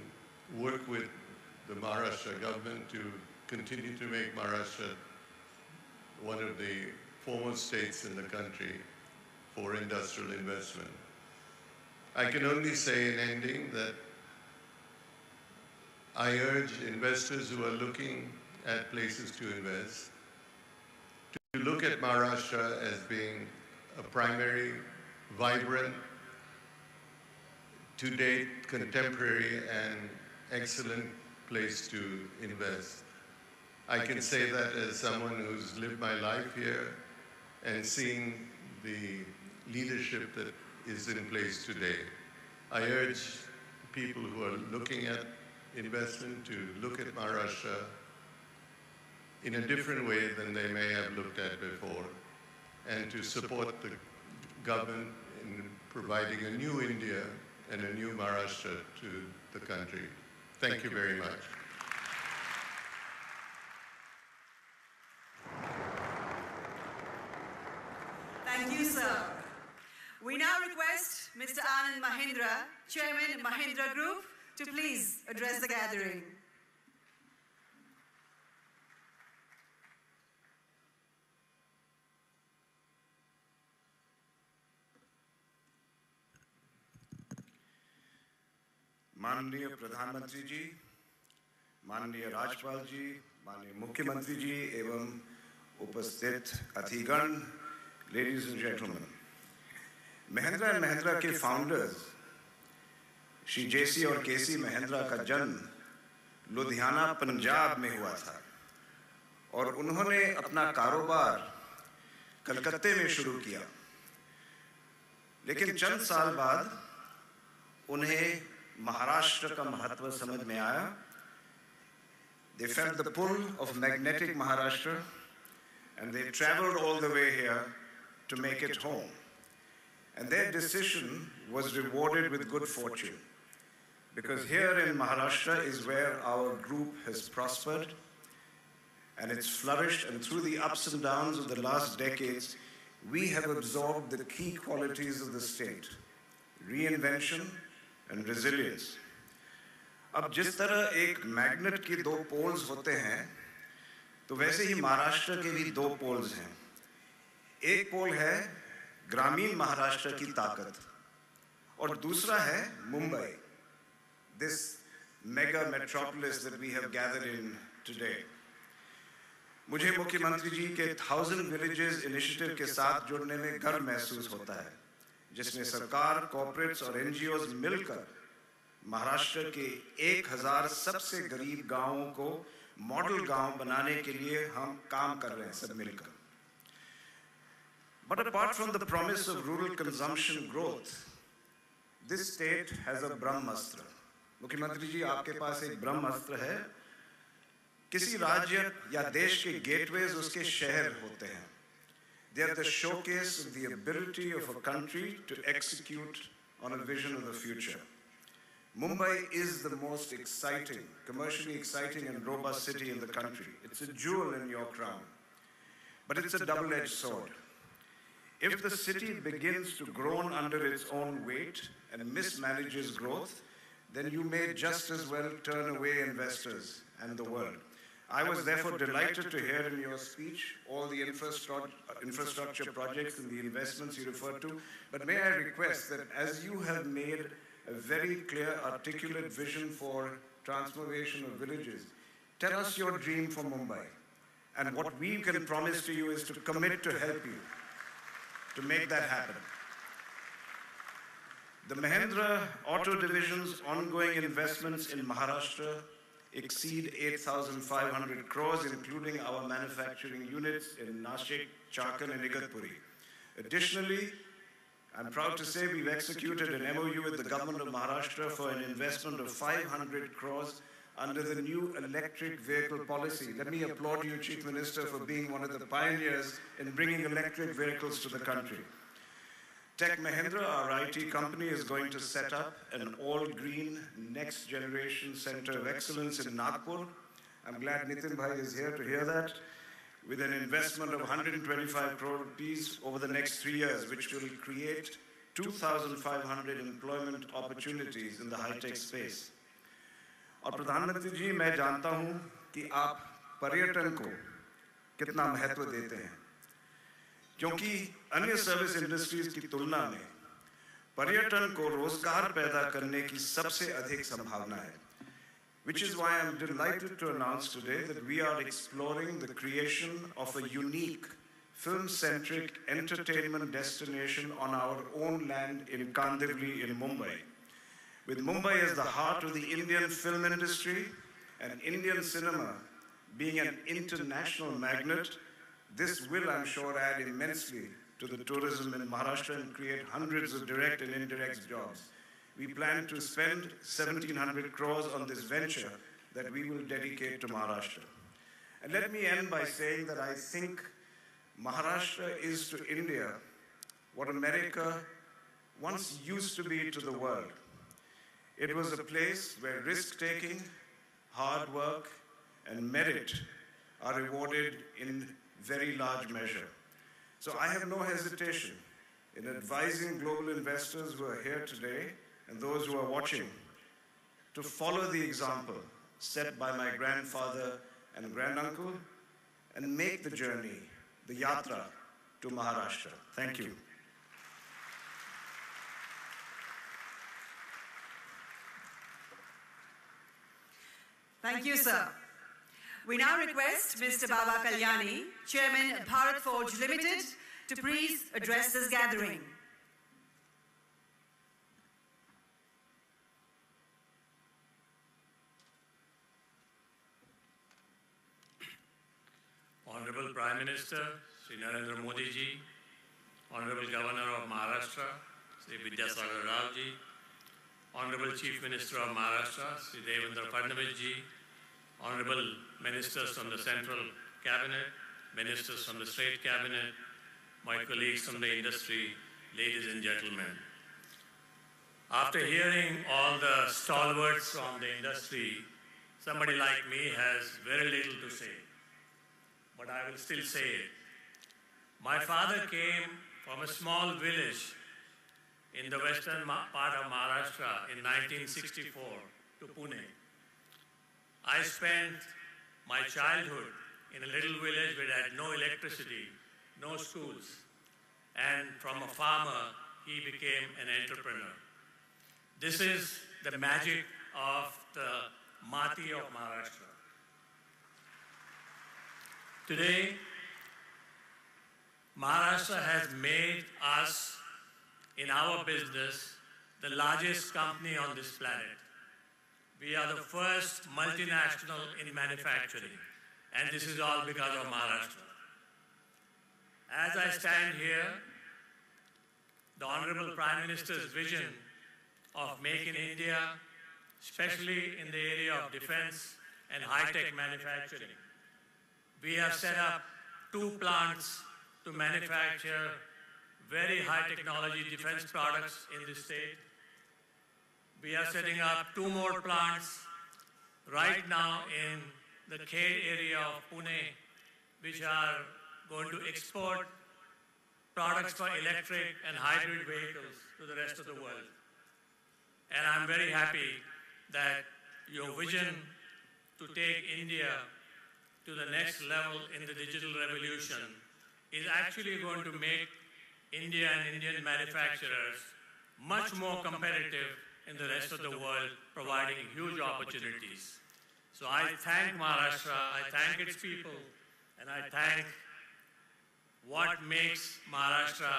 work with the Maharashtra government to continue to make Maharashtra one of the foremost states in the country for industrial investment. I can only say in ending that I urge investors who are looking at places to invest to look at Maharashtra as being a primary, vibrant, to-date, contemporary, and excellent place to invest. I can say that as someone who's lived my life here and seen the leadership that is in place today. I urge people who are looking at investment to look at Maharashtra in a different way than they may have looked at before, and to support the government in providing a new India and a new Maharashtra to the country. Thank you very much. Thank you, sir. We now request Mr. Anand Mahindra, Chairman, Mahindra Group, to please address the gathering. माननीय प्रधानमंत्री जी, माननीय राज्यपाल जी, माननीय मुख्यमंत्री जी एवं उपस्थित अतिथिगण, ladies and gentlemen, Mahindra and Mahindra के founders Shri जेसी और केसी महिंद्रा का जन्म लुधियाना पंजाब में हुआ था और उन्होंने अपना कारोबार कलकत्ते में शुरू किया, लेकिन चंद साल बाद उन्हें महाराष्ट्र का महत्व समझ में आया. They felt the pull of magnetic Maharashtra and they traveled all the way here to make it home. And their decision was rewarded with good fortune, because here in Maharashtra is where our group has prospered and it's flourished, and through the ups and downs of the last decades, we have absorbed the key qualities of the state: reinvention and resilience. अब जिस तरह एक magnet की दो poles होते हैं, तो वैसे ही महाराष्ट्र के भी दो पोल्स हैं. एक पोल है ग्रामीण महाराष्ट्र की ताकत और दूसरा है Mumbai, this mega metropolis that we have gathered in today. मुझे मुख्यमंत्री जी के 1000 villages initiative के साथ जुड़ने में गर्व महसूस होता है, जिसमें सरकार, कॉर्पोरेट्स और एनजीओज मिलकर महाराष्ट्र के 1000 सबसे गरीब गांवों को मॉडल गांव बनाने के लिए हम काम कर रहे हैं सब मिलकर. But apart from the promise of rural consumption growth, this state has a brahmastra. मुख्यमंत्री जी, आपके पास एक ब्रह्मास्त्र है. किसी राज्य या देश के gateways उसके शहर होते हैं. They are the showcase of the ability of a country to execute on a vision of the future. Mumbai is the most exciting, commercially exciting and robust city in the country. It's a jewel in your crown. But it's a double-edged sword. If the city begins to groan under its own weight and mismanages growth, then you may just as well turn away investors and the world. I was therefore delighted to hear in your speech all the infrastructure projects and the investments you referred to. But may I request that as you have made a very clear, articulate vision for transformation of villages, tell us your dream for Mumbai. And what we can promise to you is to commit to help you to make that happen. The Mahindra Auto Division's ongoing investments in Maharashtra exceed 8,500 crores, including our manufacturing units in Nashik, Chakan and Igatpuri. Additionally, I'm proud to say we've executed an MOU with the government of Maharashtra for an investment of 500 crores under the new electric vehicle policy. Let me applaud you, Chief Minister, for being one of the pioneers in bringing electric vehicles to the country. Tech Mahindra, our IT company, is going to set up an all-green next-generation center of excellence in Nagpur. I'm glad Nitin Bhai is here to hear that, with an investment of 125 crore rupees over the next 3 years, which will create 2,500 employment opportunities in the high-tech space. और प्रधानमंत्री जी, मैं जानता हूं कि आप पर्यटन को कितना महत्व देते हैं, क्योंकि अन्य सर्विस इंडस्ट्रीज की तुलना में पर्यटन को रोजगार पैदा करने की सबसे अधिक संभावना है. Which is why I'm delighted to announce today that we are exploring the creation of a unique film-centric entertainment destination on our own land in Kandivali in Mumbai. With Mumbai as the heart of the Indian film industry and Indian cinema being an international magnet, this will, I'm sure, add immensely to the tourism in Maharashtra and create hundreds of direct and indirect jobs. We plan to spend 1,700 crores on this venture that we will dedicate to Maharashtra. And let me end by saying that I think Maharashtra is to India what America once used to be to the world. It was a place where risk-taking, hard work, and merit are rewarded in very large measure. So I have no hesitation in advising global investors who are here today and those who are watching to follow the example set by my grandfather and granduncle and make the journey, the yatra, to Maharashtra. Thank you. Thank you, sir. We now request Mr. Baba Kalyani, Chairman Bharat Forge Limited, to please address this gathering. Honorable Prime Minister, Sri Narendra Modi ji, Honorable Governor of Maharashtra, Sri Vidyasagar Rao ji, Honorable Chief Minister of Maharashtra, Sri Devendra Fadnavis ji, Honorable Ministers from the Central Cabinet, Ministers from the State Cabinet, my colleagues from the industry, ladies and gentlemen. After hearing all the stalwarts from the industry, somebody like me has very little to say, but I will still say it. My father came from a small village in the western part of Maharashtra in 1964 to Pune. I spent my childhood in a little village where I had no electricity, no schools, and from a farmer, he became an entrepreneur. This is the magic of the Mati of Maharashtra. Today, Maharashtra has made us, in our business, the largest company on this planet. We are the first multinational in manufacturing, and this is all because of Maharashtra. As I stand here, the Honorable Prime Minister's vision of Make in India, especially in the area of defense and high-tech manufacturing. We have set up 2 plants to manufacture very high technology defense products in the state. We are setting up 2 more plants right now in the Khed area of Pune, which are going to export products for electric and hybrid vehicles to the rest of the world. And I'm very happy that your vision to take India to the next level in the digital revolution is actually going to make India and Indian manufacturers much more competitive in the rest of the world, providing huge opportunities. So I thank Maharashtra, I thank its people, and I thank what makes Maharashtra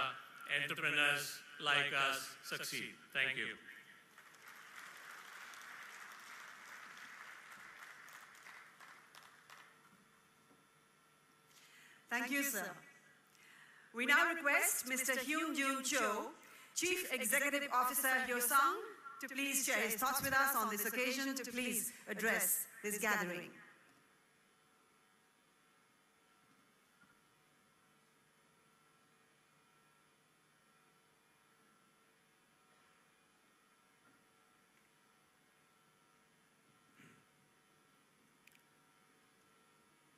entrepreneurs like us succeed. Thank you. Thank you, sir. We now request Mr. Hyun Jun Cho, Chief Executive Officer Hyosung, to please share his thoughts with us on this occasion, to please address this gathering.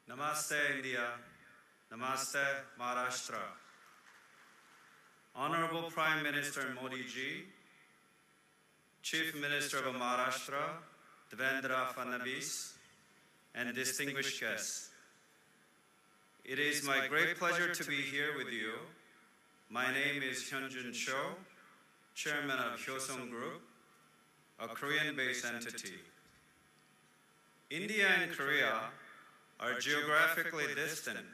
Namaste, India. Namaste, Maharashtra. Honorable Prime Minister Modi ji, Chief Minister of Maharashtra, Devendra Fadnavis, and distinguished guests. It is my great pleasure to be here with you. My name is Hyunjun Cho, Chairman of Hyosung Group, a Korean-based entity. India and Korea are geographically distant,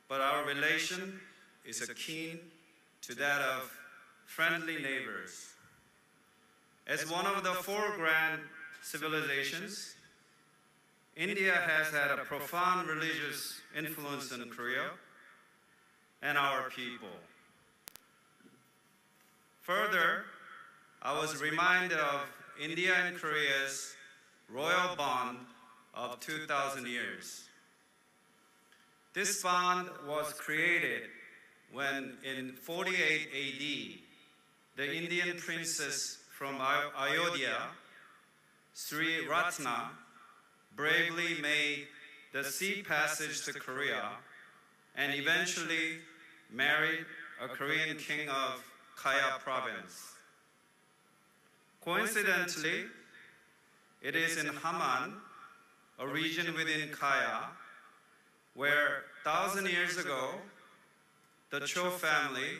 but our relation is akin to that of friendly neighbors. As one of the 4 grand civilizations, India has had a profound religious influence in Korea and our people. Further, I was reminded of India and Korea's royal bond of 2,000 years. This bond was created when in 48 AD, the Indian princess from Ayodhya, Sri Ratna, bravely made the sea passage to Korea and eventually married a Korean king of Kaya province. Coincidentally, it is in Haman, a region within Kaya, where 1,000 years ago, the Cho family,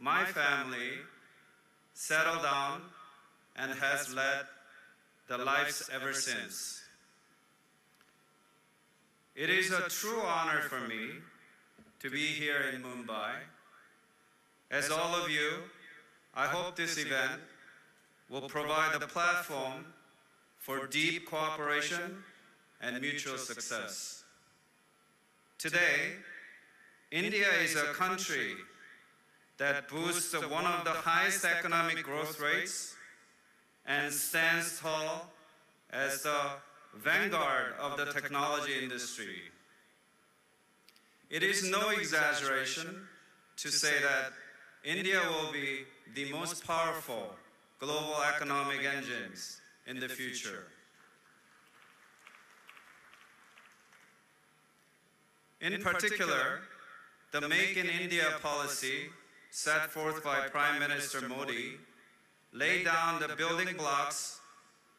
my family, settled down and has led the lives ever since. It is a true honor for me to be here in Mumbai. As all of you, I hope this event will provide a platform for deep cooperation and mutual success. Today, India is a country that boasts one of the highest economic growth rates and stands tall as the vanguard of the technology industry. It is no exaggeration to say that India will be the most powerful global economic engines in the future. In particular, the Make in India policy set forth by Prime Minister Modi laid down the building blocks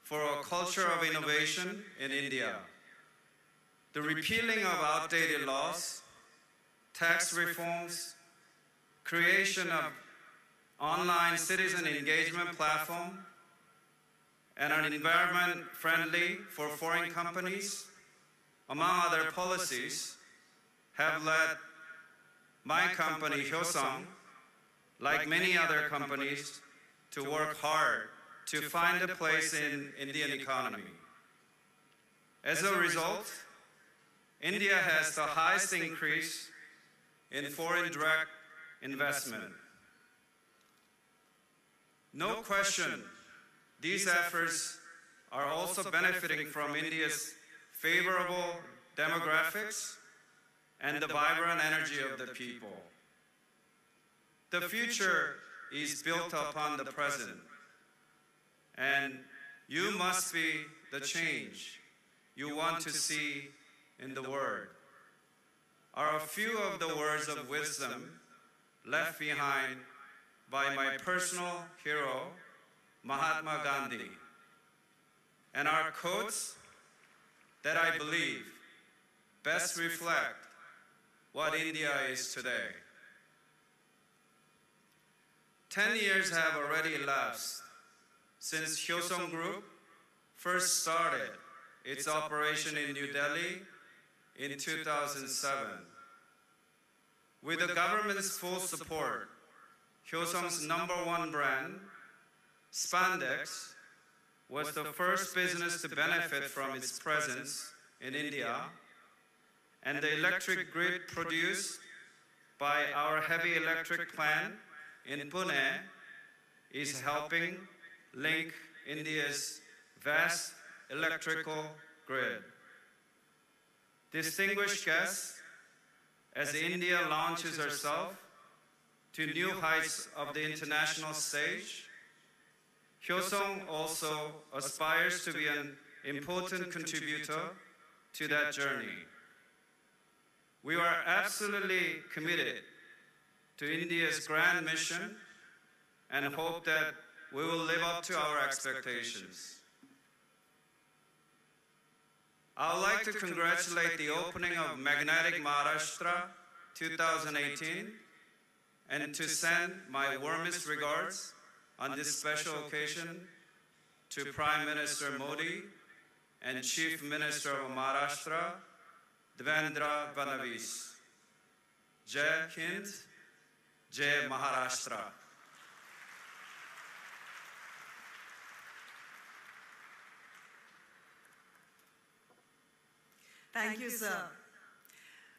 for a culture of innovation in India. The repealing of outdated laws, tax reforms, creation of online citizen engagement platform, and an environment friendly for foreign companies, among other policies, have led my company, Hyosung, like many other companies, to work hard to find a place in Indian economy. As a result, India has the highest increase in foreign direct investment. No question, these efforts are also benefiting from India's favorable demographics and the vibrant energy of the people. The future is built upon the present, and you must be the change you want to see in the world. Are a few of the words of wisdom left behind by my personal hero, Mahatma Gandhi, and are quotes that I believe best reflect what India is today. 10 years have already elapsed since Hyosung Group first started its operation in New Delhi in 2007. With the government's full support, Hyosung's #1 brand, spandex, was the first business to benefit from its presence in India, and the electric grid produced by our heavy electric plant in Pune is helping link India's vast electrical grid. Distinguished guests, as India launches herself to new heights of the international stage, Hyosung also aspires to be an important contributor to that journey. We are absolutely committed to India's grand mission and hope that we will live up to our expectations. I would like to congratulate the opening of Magnetic Maharashtra 2018 and to send my warmest regards on this special occasion to Prime Minister Modi and Chief Minister of Maharashtra, Devendra Fadnavis. Jai Hind, Jai Maharashtra. Thank you, sir.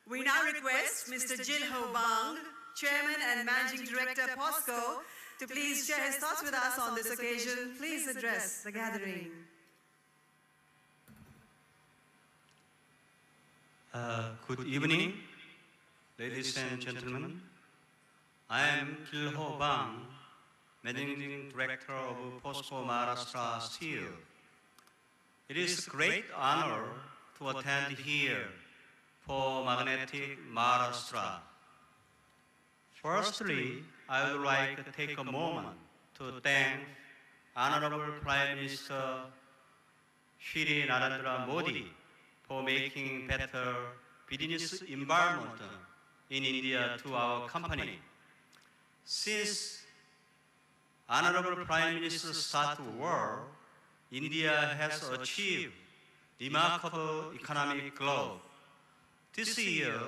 We now request Mr. Jin Ho Bang, Chairman and Managing Director, POSCO, to please share his thoughts with us on this occasion. Please address the gathering. Good evening, ladies and gentlemen. I am Jin Ho Bang, Managing Director of POSCO Maharashtra Steel. It is a great honor to attend here for Magnetic Maharashtra. Firstly, I would like to take a moment to thank Honorable Prime Minister Shri Narendra Modi for making better business environment in India to our company. Since Honorable Prime Minister started war, India has achieved remarkable economic growth. This year,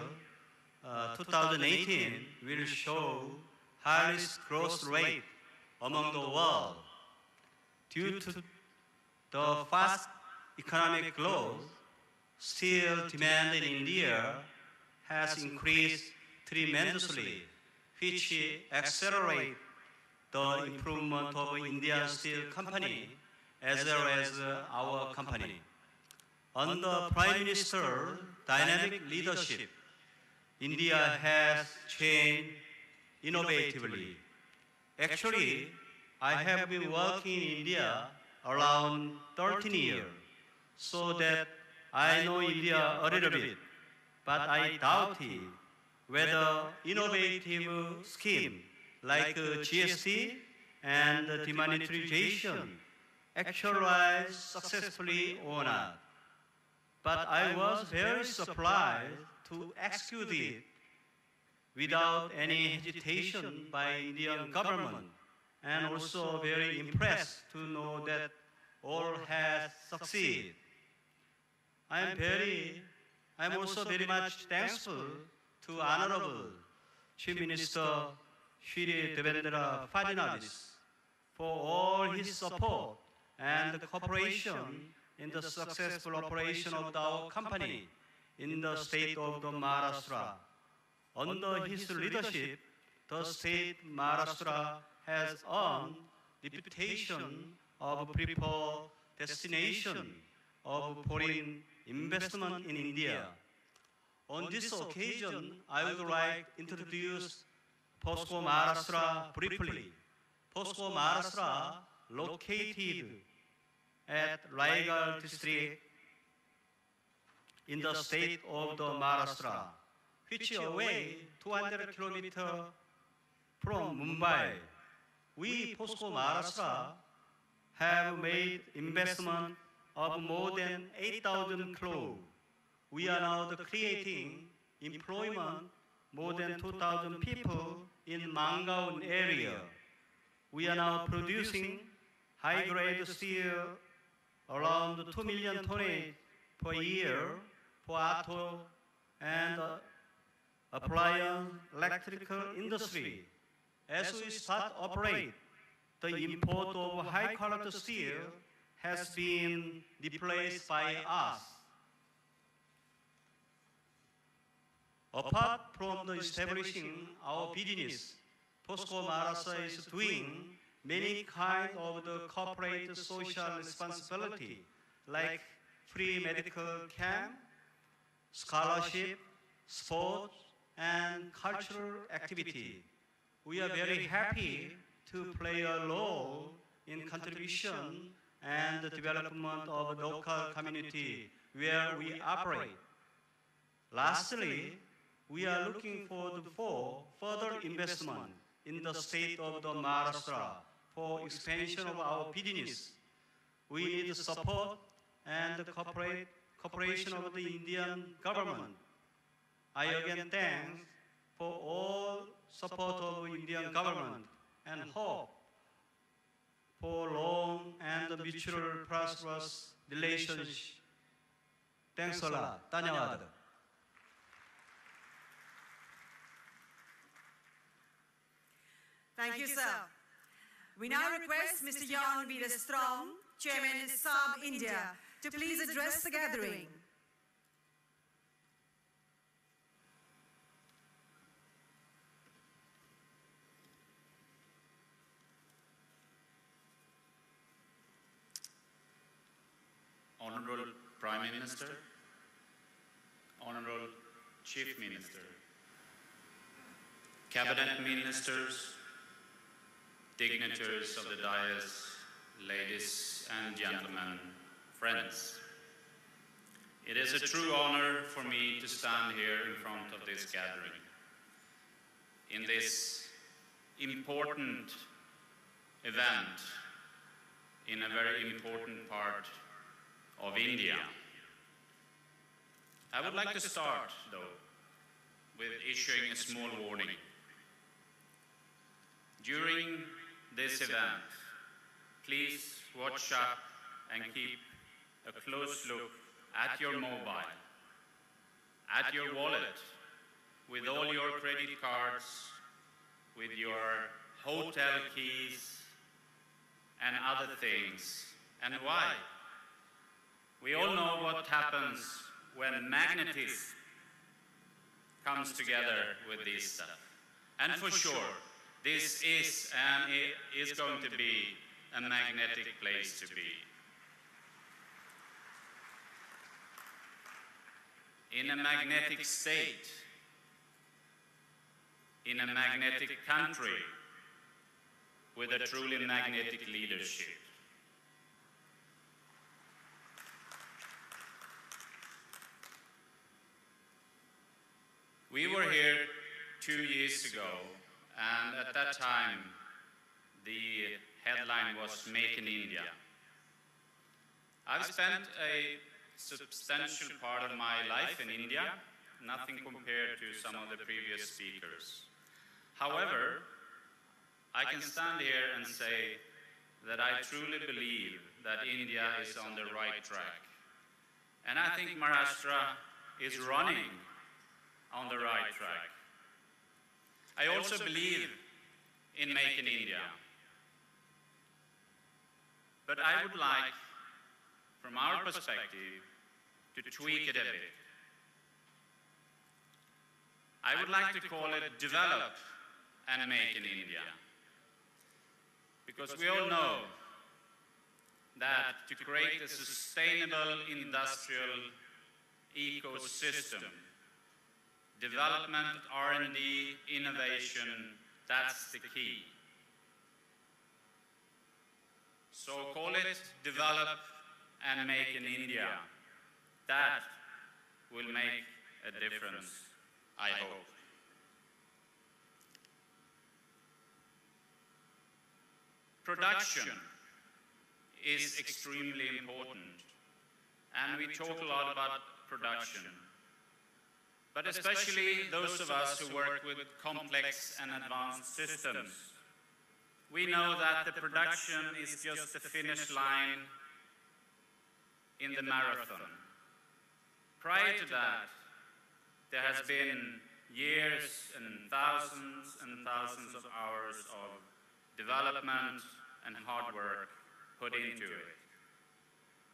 2018, will show highest growth rate among the world. Due to the fast economic growth, steel demand in India has increased tremendously, which accelerates the improvement of Indian Steel Company as well as our company. Under Prime Minister's dynamic leadership, India has changed innovatively. Actually, I have been working in India around 13 years, so that I know India a little bit, but I doubted whether innovative scheme like GST and demonetization actualized successfully or not. But I was very surprised to execute it without any hesitation by Indian government, and also very impressed to know that all has succeeded. I'm also very much thankful to Honorable Chief Minister Shri Devendra Fadnavis for all his support and cooperation in the successful operation of our company in the state of the Maharashtra. Under his leadership, the state Maharashtra has earned reputation of preferred destination of foreign investment in India. On this occasion, I would like to introduce POSCO Maharashtra briefly. POSCO Maharashtra, located at Raigarh district in the state of the Maharashtra, which is away 200 kilometers from Mumbai. We, POSCO Maharashtra, have made investment of more than 8,000 crore. We are now creating employment more than 2,000 people in Mangaon area. We are now producing high-grade steel around 2 million tonnage per year for auto and appliance electrical industry. As we start operate, the import of high-quality steel has been replaced by us. Apart from the establishing our business, POSCO Maharashtra is doing many kinds of the corporate social responsibility, like free medical camp, scholarship, sports, and cultural activity. We are very happy to play a role in contribution and the development of the local community where we operate. Lastly, we are looking forward for further investment in the state of the Maharashtra for expansion of our business. We need support and the cooperation of the Indian government. I again thank for all support of the Indian government and hope for long and mutual prosperous relationship. Thanks a lot. Dhanyawad. Thank you, sir. We now request Mr. Jan Vida Strong, Chairman Saab India, to please address the gathering. Honorable Prime Minister, Honorable Chief Minister, Cabinet Ministers, dignitaries of the dais, ladies and gentlemen, friends. It is a true honor for me to stand here in front of this gathering, in this important event, in a very important part of India. I would like to start, though, with issuing a small warning. During this event, please watch up and keep a close look at your mobile, at your wallet, with all your credit cards, with your hotel keys, and other things. And why? We all know what happens when magnetism comes together with this stuff. And for sure, this is and it is going to be a magnetic place to be. In a magnetic state, in a magnetic country, with a truly magnetic leadership. We were here 2 years ago, and at that time, the headline was Make in India. I've spent a substantial part of my life in India, nothing compared to some of the previous speakers. However, I can stand here and say that I truly believe that India is on the right track. And I think Maharashtra is running on the right track. I also believe in Make in India. But I would like, from our perspective, to tweak it a bit. I would like to call it Develop and Make in India. Because we all know that to create a sustainable industrial ecosystem, development, R&D, innovation, that's the key. So call it develop and make in India. That will make a difference, I hope. Production is extremely important, and we talk a lot about production. But especially those of us who work with complex and advanced systems, we know that the production is just the finish line in the marathon. Prior to that, there has been years and thousands of hours of development and hard work put into it.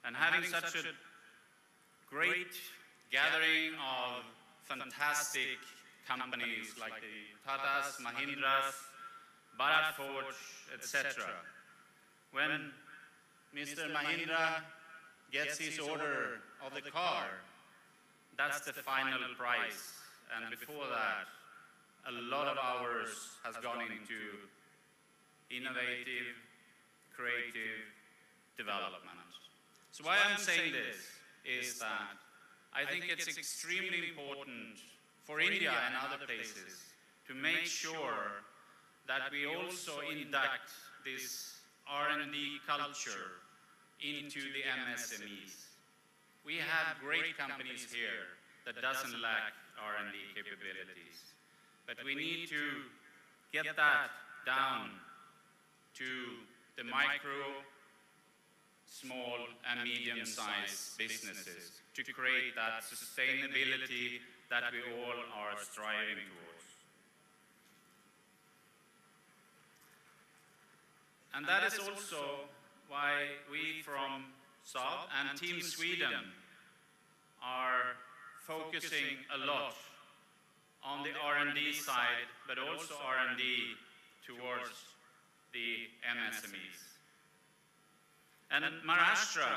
And having such a great gathering of fantastic companies like the Tatas, Mahindras, Bharat Forge, etc. When Mr. Mahindra gets his order of the car, that's the final price. And before that, a lot of hours has gone into innovative, creative development. So why I'm saying this is that I think it's extremely important for India and other places to make sure that we also induct this R&D culture into the MSMEs. We have great companies here that doesn't lack R&D capabilities, but we need to get that down to the micro, small and medium-sized businesses to create that sustainability that we all are striving towards. And that is also why we from Saab and Team Sweden are focusing a lot on the R&D side, but also R&D towards the MSMEs. And Maharashtra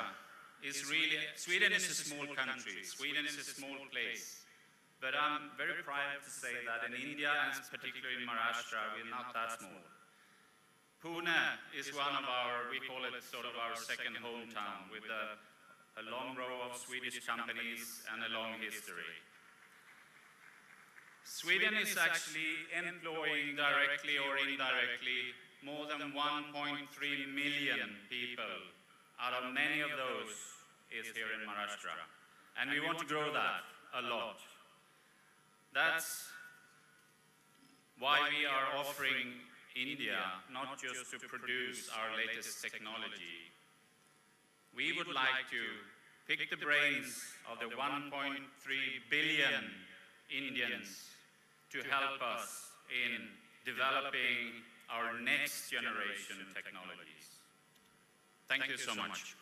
is really, Sweden is a small country, Sweden is a small place, but I'm very proud to say that in India, and particularly in Maharashtra, we're not that small. Pune is one of our, we call it sort of our second hometown, with a long row of Swedish companies and a long history. Sweden is actually employing directly or indirectly more than 1.3 million people. Out of many of those is here in Maharashtra. And we want to grow that a lot. That's why we are offering India not just to produce our latest technology. We would like to pick the brains of the 1.3 billion Indians to help us in developing our next generation technologies. Thank you so much.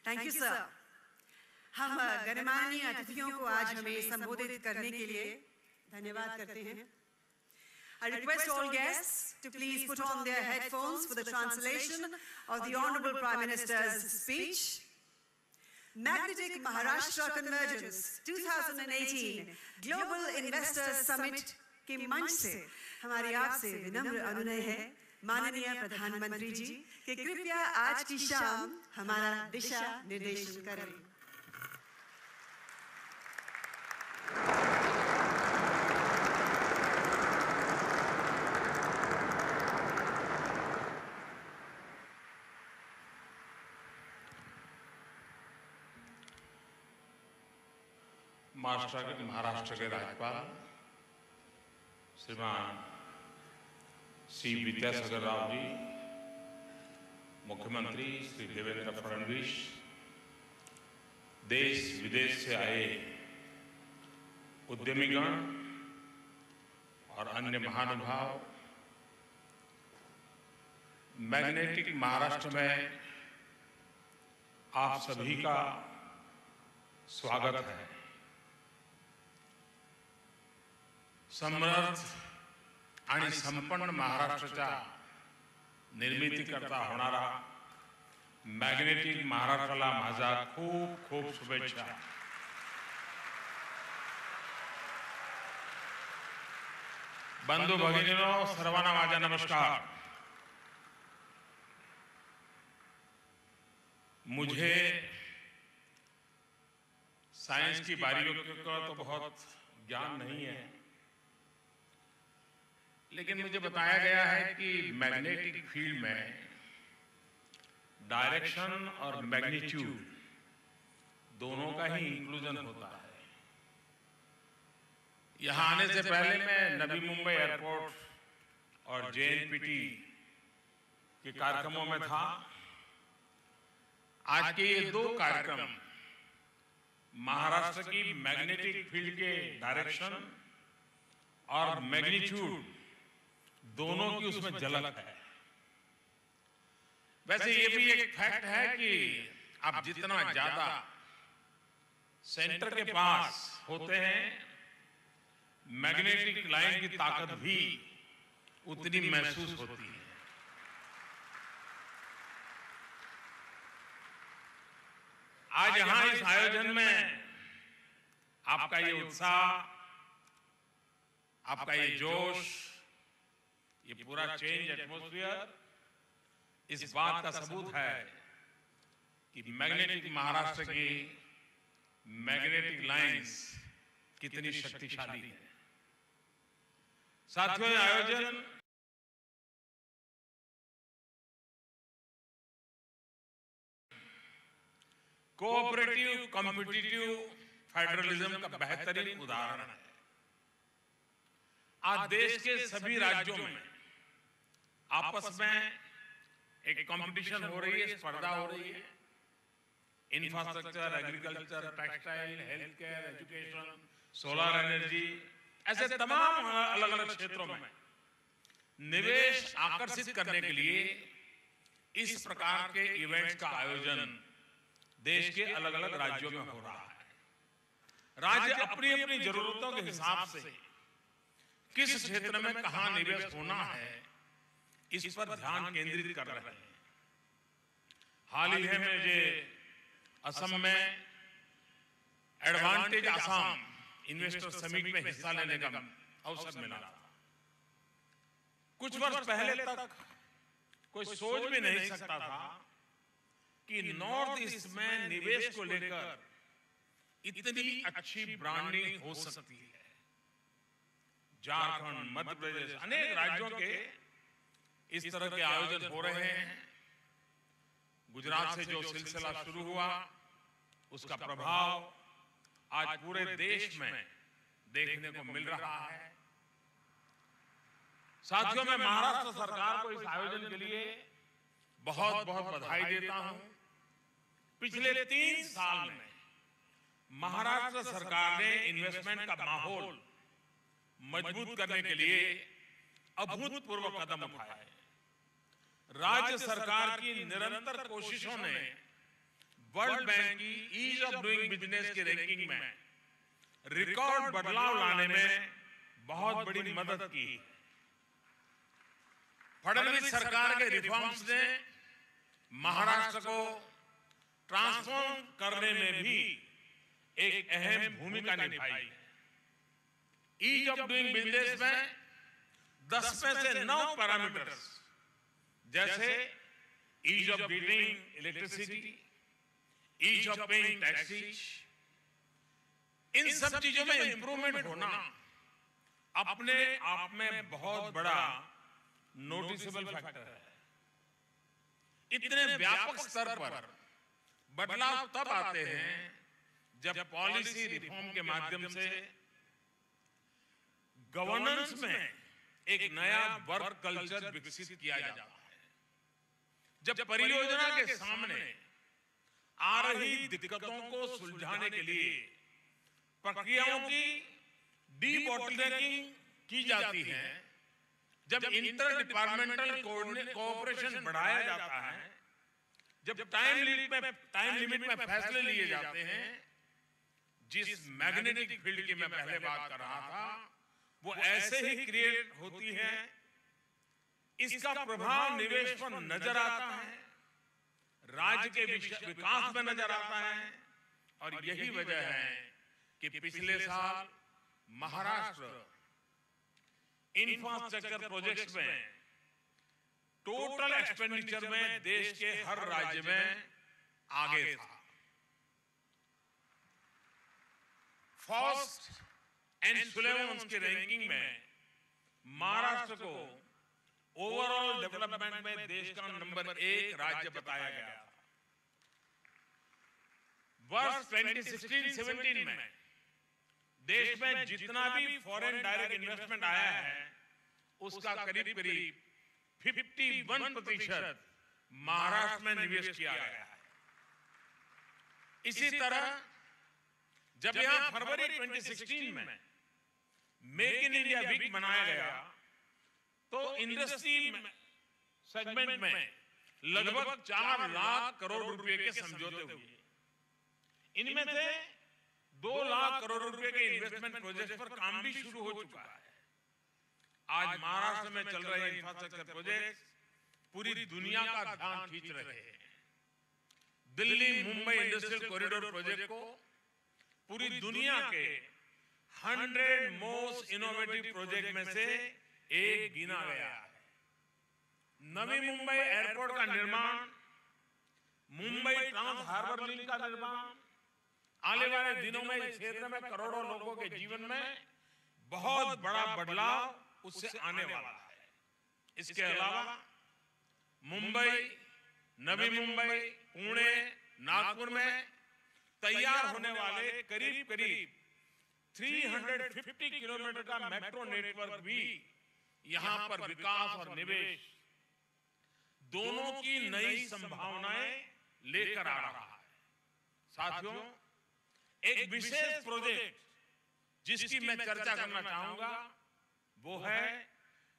Thank you, sir. हम गणमान्य अतिथियों को आज हमें संबोधित करने के लिए धन्यवाद करते हैं. I request all guests to please put on their headphones for the translation of the Honorable Prime Minister's speech. Magnetic Maharashtra Convergence 2018 Global Investors Summit के मंच से हमारी आपसे विनम्र अनुनय है, माननीय प्रधानमंत्री जी, कि कृपया आज की शाम हमारा दिशा निर्देशन करें. महाराष्ट्र के राज्यपाल श्रीमान श्री विद्यासागर राव जी, मुख्यमंत्री श्री देवेंद्र फडणवीस, देश विदेश से आए उद्यमीगण और अन्य महानुभाव, मैग्नेटिक महाराष्ट्र में आप सभी का स्वागत है. समर्थ आणि संपन्न महाराष्ट्राच्या निर्मितीकरता होणारा मॅग्नेटिक महाराष्ट्राला माझा खूप खूप शुभेच्छा. बंधू भगिनींनो, सर्वांना माझा नमस्कार. मुझे साइंस की बारीकियों का तो बहुत ज्ञान नहीं है, लेकिन मुझे बताया गया है कि मैग्नेटिक फील्ड में डायरेक्शन और मैग्नीट्यूड दोनों का ही इंक्लूजन होता है. यहाँ आने से पहले मैं नवी मुंबई एयरपोर्ट और जेएनपीटी के कार्यक्रमों में था. आज के ये दो कार्यक्रम महाराष्ट्र की मैग्नेटिक फील्ड के डायरेक्शन और मैग्नीट्यूड दोनों की उसमें झलक है. वैसे ये भी एक फैक्ट है कि आप जितना ज्यादा सेंटर के पास होते हैं, मैग्नेटिक लाइन की ताकत भी उतनी महसूस होती है. आज यहां इस आयोजन में आपका ये उत्साह, आपका ये जोश, ये पूरा चेंज एटमॉस्फेयर इस बात का सबूत है कि मैग्नेटिक महाराष्ट्र की मैग्नेटिक लाइंस कितनी शक्तिशाली है. साथियों, ये आयोजन कोऑपरेटिव कॉम्पिटिटिव फेडरलिज्म का बेहतरीन उदाहरण है. आज देश के सभी राज्यों में आपस में एक कंपटीशन हो रही है, स्पर्धा हो रही है. Infrastructure, agriculture, textile, health care, education, solar energy, ऐसे तमाम अलग अलग क्षेत्रों में निवेश आकर्षित करने के लिए इस प्रकार के इवेंट्स का आयोजन देश के अलग अलग राज्यों में हो रहा है. राज्य अपनी अपनी जरूरतों के हिसाब से किस क्षेत्र में कहां निवेश होना है, इस पर ध्यान केंद्रित कर रहे हैं. हाल ही में मुझे असम में एडवांटेज आसाम इन्वेस्टर समिट में हिस्सा लेने का अवसर मिला था. कुछ वर्ष पहले तक कोई सोच भी नहीं सकता था कि नॉर्थ ईस्ट में निवेश को लेकर इतनी अच्छी ब्रांडिंग हो सकती है. झारखंड, मध्य प्रदेश, अनेक राज्यों के इस तरह के आयोजन हो रहे हैं. गुजरात से जो सिलसिला शुरू हुआ, उसका प्रभाव आज पूरे देश में देखने को मिल रहा है. साथियों, मैं महाराष्ट्र सरकार को इस आयोजन के लिए बहुत बहुत बधाई देता हूं. पिछले 3 साल में महाराष्ट्र सरकार ने इन्वेस्टमेंट का माहौल मजबूत करने के लिए अभूतपूर्व कदम उठाए हैं. राज्य सरकार की निरंतर कोशिशों ने वर्ल्ड बैंक की ईज ऑफ डूइंग बिजनेस की रैंकिंग में रिकॉर्ड बदलाव लाने में बहुत बड़ी मदद की. फडणवीस सरकार के रिफॉर्म्स ने महाराष्ट्र को ट्रांसफॉर्म करने में भी एक अहम भूमिका निभाई. ईज ऑफ डूइंग बिजनेस में 10 में से 9 पैरामीटर्स जैसे ease of getting electricity, ease of paying taxes, इन सब चीजों में इंप्रूवमेंट होना अपने आप में बहुत बड़ा नोटिसेबल फैक्टर है. इतने व्यापक स्तर पर बदलाव तब आते हैं जब पॉलिसी रिफॉर्म के माध्यम से गवर्नेंस में एक नया वर्क कल्चर विकसित किया जाता है. जब परियोजना के सामने आ रही दिक्कतों को सुलझाने के लिए प्रक्रियाओं की डीबॉटलनेकिंग की जाती है, जब इंटर डिपार्टमेंटल कोऑपरेशन बढ़ाया जाता है, जब टाइम लिमिट में फैसले लिए जाते हैं, जिस मैग्नेटिक फील्ड की मैं पहले बात कर रहा था, वो ऐसे ही क्रिएट होती है, इसका प्रभाव निवेश पर नजर आता है, राज्य के विकास में नजर आता है। और यही वजह है कि पिछले साल महाराष्ट्र इंफ्रास्ट्रक्चर प्रोजेक्ट्स में टोटल एक्सपेंडिचर में देश के हर राज्य में आगे था। फर्स्ट एंड सुलेवंस की रैंकिंग में महाराष्ट्र को ओवरऑल डेवलपमेंट में देश का नंबर 1 राज्य बताया गया था। वर्ष 2016-17 में देश में जितना भी फॉरेन डायरेक्ट इन्वेस्टमेंट आया है, उसका करीब 51% महाराष्ट्र में निवेश किया गया है। इसी तरह जब यहां फरवरी 2016 में मेक इन इंडिया वीक बनाया गया, तो इंडस्ट्री सेगमेंट में लगभग 4 लाख करोड़ रुपए के समझौते हुए। इनमें से 2 लाख करोड़ रुपए के इन्वेस्टमेंट प्रोजेक्ट पर काम भी शुरू हो चुका है। आज महाराष्ट्र में चल रहे इंफ्रास्ट्रक्चर प्रोजेक्ट पूरी दुनिया का ध्यान खींच रहे हैं। Delhi Mumbai industrial corridor project को पूरी दुनिया के 100 मोस्ट इनोवेटिव प्रोजेक्ट में से एक गिना गया है। नवी मुंबई एयरपोर्ट का निर्माण, मुंबई ट्रांस हार्बर लिंक का निर्माण आने वाले दिनों में इस क्षेत्र में करोड़ों लोगों के जीवन में बहुत बड़ा बदलाव उससे आने वाला है। इसके अलावा मुंबई, नवी मुंबई, पुणे, नागपुर में तैयार होने वाले करीब 350 किलोमीटर का मेट्रो नेटवर्क भी यहां पर विकास और निवेश दोनों की नई संभावनाएं लेकर आ रहा है। साथियों, एक विशेष प्रोजेक्ट जिसकी मैं चर्चा करना चाहूंगा वो है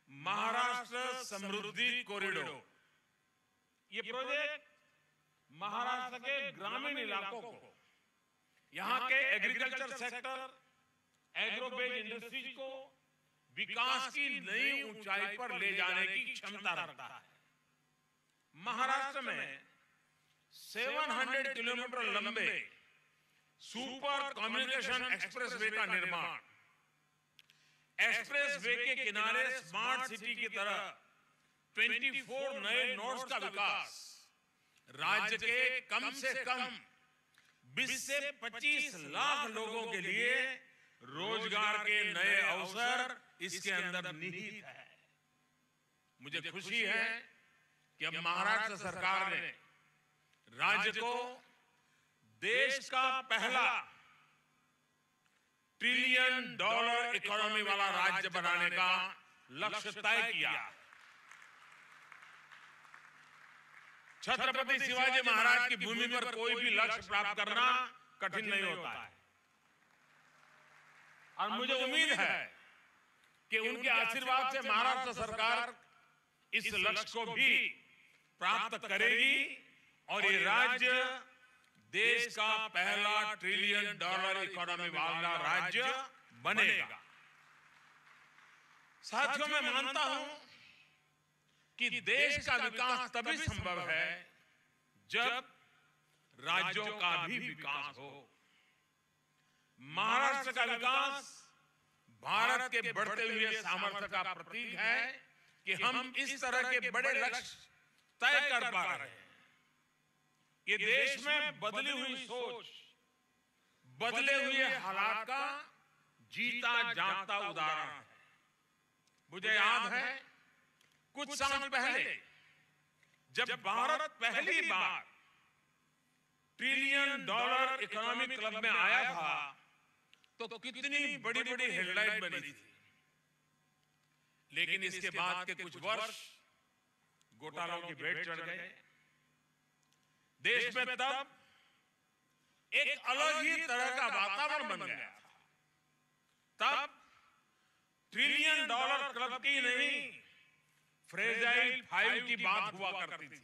महाराष्ट्र समृद्धि कॉरिडोर। ये प्रोजेक्ट महाराष्ट्र के ग्रामीण इलाकों को, यहां के agriculture sector, agro based industries को विकास की नई ऊंचाई पर ले जाने की क्षमता रखता है। महाराष्ट्र में 700 किलोमीटर लंबे सुपर कम्युनिकेशन एक्सप्रेसवे का निर्माण, एक्सप्रेसवे के किनारे स्मार्ट सिटी की तरह 24 नए नोड्स का विकास, राज्य के कम से कम 20 से 25 लाख लोगों के लिए रोजगार के नए अवसर इसके अंदर निहित है। मुझे खुशी है कि अब महाराष्ट्र सरकार ने राज्य को देश का पहला $1 ट्रिलियन इकोनॉमी वाला राज्य बनाने का लक्ष्य तय किया। छत्रपति शिवाजी महाराज की भूमि पर कोई भी लक्ष्य प्राप्त करना कठिन नहीं होता है, और मुझे उम्मीद है कि उनके आशीर्वाद से महाराष्ट्र सरकार इस लक्ष्य को भी प्राप्त करेगी और ये राज्य देश का पहला $1 ट्रिलियन इकोनॉमी वाला राज्य बनेगा। साथियों, मैं मानता हूं कि देश का विकास तभी संभव है जब राज्यों का भी विकास हो। महाराष्ट्र का विकास भारत के बढ़ते हुए सामर्थ्य का प्रतीक है कि हम इस तरह के बड़े लक्ष्य तय कर पा रहे हैं। ये देश में बदली हुई सोच, बदले हुए हालात का जीता जागता उदाहरण है। मुझे याद है कुछ साल पहले जब भारत पहली बार $1 ट्रिलियन इकोनॉमिक क्लब में आया था, तो कितनी बड़ी बड़ी हेडलाइन बनी थी। लेकिन इसके बाद के कुछ वर्ष घोटालों की भेंट चढ़ गए। देश में तब एक अलग ही तरह का वातावरण बन गया था। तब $1 ट्रिलियन क्लब की नहीं, फ्रेजाइल 5 की बात हुआ करती थी।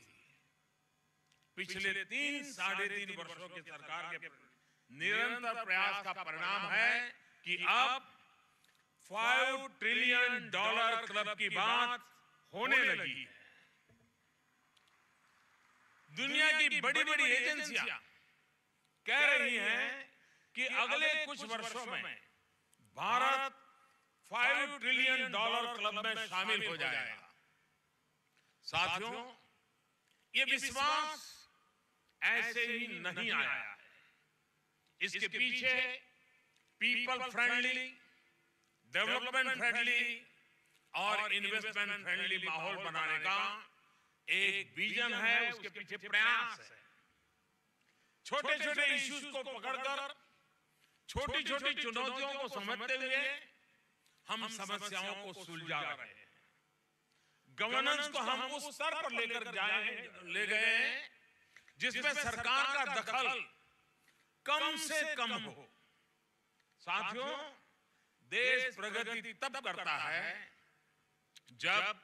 पिछले 3-3.5 वर्षों की सरकार के निरंतर प्रयास का परिणाम है कि अब $5 ट्रिलियन क्लब की बात होने लगी है। दुनिया की बड़ी-बड़ी एजेंसियां कह रही हैं कि अगले कुछ वर्षों में भारत $5 ट्रिलियन क्लब में शामिल हो जाएगा। साथियों, ये विश्वास ऐसे ही नहीं आया है। इसके पीछे पीपल फ्रेंडली, डेवलपमेंट फ्रेंडली और इन्वेस्टमेंट फ्रेंडली माहौल बनाने का एक विजन है, उसके पीछे प्रयास है। छोटे-छोटे इश्यूज को पकड़कर छोटी-छोटी चुनौतियों को समझते हुए हम समस्याओं को सुलझा रहे हैं। गवर्नेंस को हम उस स्तर पर ले गए हैं जिसमें सरकार का दखल कम से कम हो। साथियों, देश प्रगति तब करता है जब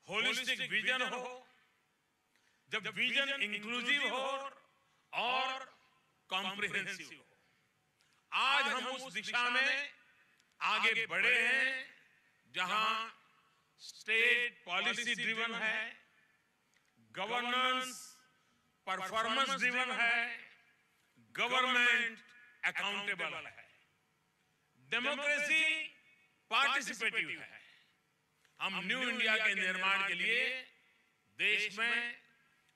होलिस्टिक विजन हो, जब विजन इंक्लूसिव हो और कॉम्प्रिहेंसिव हो। आज हम उस दिशा में आगे बढ़े हैं जहां स्टेट पॉलिसी ड्रिवन है, गवर्नेंस परफॉर्मेंस ड्रिवन है, गवर्नमेंट अकाउंटेबल है, डेमोक्रेसी पार्टिसिपेटिव है। हम न्यू इंडिया के निर्माण के लिए देश में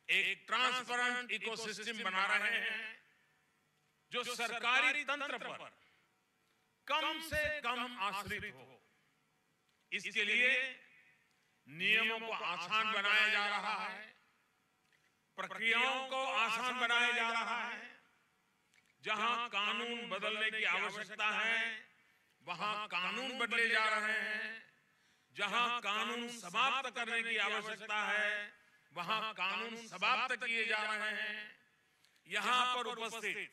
एक ट्रांसपेरेंट इकोसिस्टम बना रहे हैं जो सरकारी तंत्र पर कम से कम आश्रित हो। इसके लिए नियमों को आसान बनाया जा रहा है, प्रक्रियाओं को आसान बनाया जा रहा है। जहां कानून बदलने की आवश्यकता है वहां कानून बदले जा रहे हैं, जहां कानून समाप्त करने की आवश्यकता है वहां कानून समाप्त किए जा रहे हैं। यहां पर उपस्थित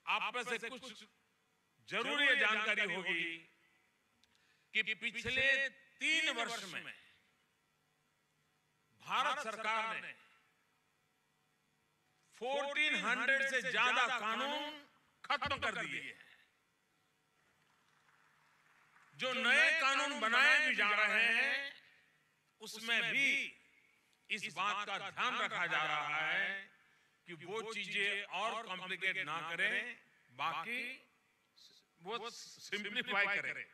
आप में से कुछ जरूर ये जानकारी होगी कि पिछले 3 वर्ष में भारत सरकार ने 1400 से ज्यादा कानून खत्म कर दिए हैं। जो नए कानून बनाए भी जा रहे हैं उसमें भी इस बात का ध्यान रखा जा रहा है कि वो चीजें और कॉम्प्लिकेट ना करें, बाकी वो सिंप्लीफाई करें।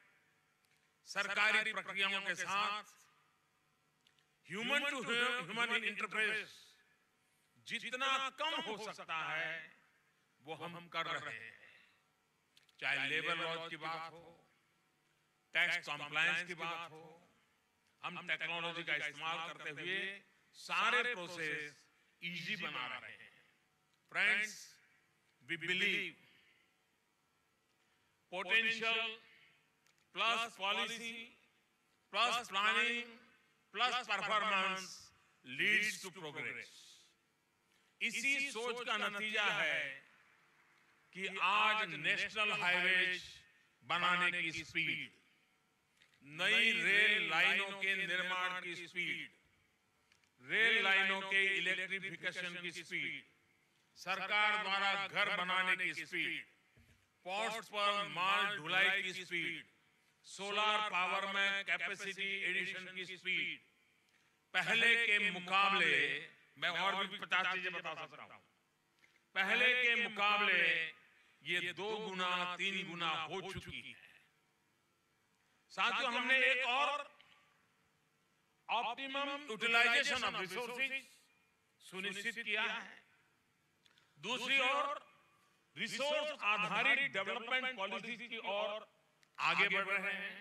सरकारी प्रक्रियाओं के साथ ह्यूमन टू ह्यूमन इंटरफेस जितना कम हो सकता है वो हम कर रहे हैं। चाहे लेबर लॉज की बात हो, टैक्स कॉम्प्लायंस की बात हो, हम टेक्नोलॉजी का इस्तेमाल करते हुए सारे प्रोसेस इजी बना रहे हैं। Friends, we believe potential plus policy plus planning plus performance leads to progress. इसी सोच का नतीजा है कि आज नेशनल हाईवेज बनाने की स्पीड, नई रेल लाइनों के निर्माण की स्पीड, रेल लाइनों के इलेक्ट्रिफिकेशन की स्पीड, सरकार द्वारा घर बनाने की स्पीड, पोर्ट्स पर माल ढुलाई की स्पीड, सोलर पावर में कैपेसिटी एडिशन की स्पीड, पहले के मुकाबले, मैं और भी 50 चीजें बता सकता हूं, पहले के मुकाबले ये 2 गुना 3 गुना हो चुकी है। साथियों, हमने एक और ऑप्टिमम यूटिलाइजेशन ऑफ रिसोर्सेज सुनिश्चित किया है। दूसरी ओर रिसोर्स आधारित डेवलपमेंट पॉलिसीज की ओर आगे बढ़ रहे हैं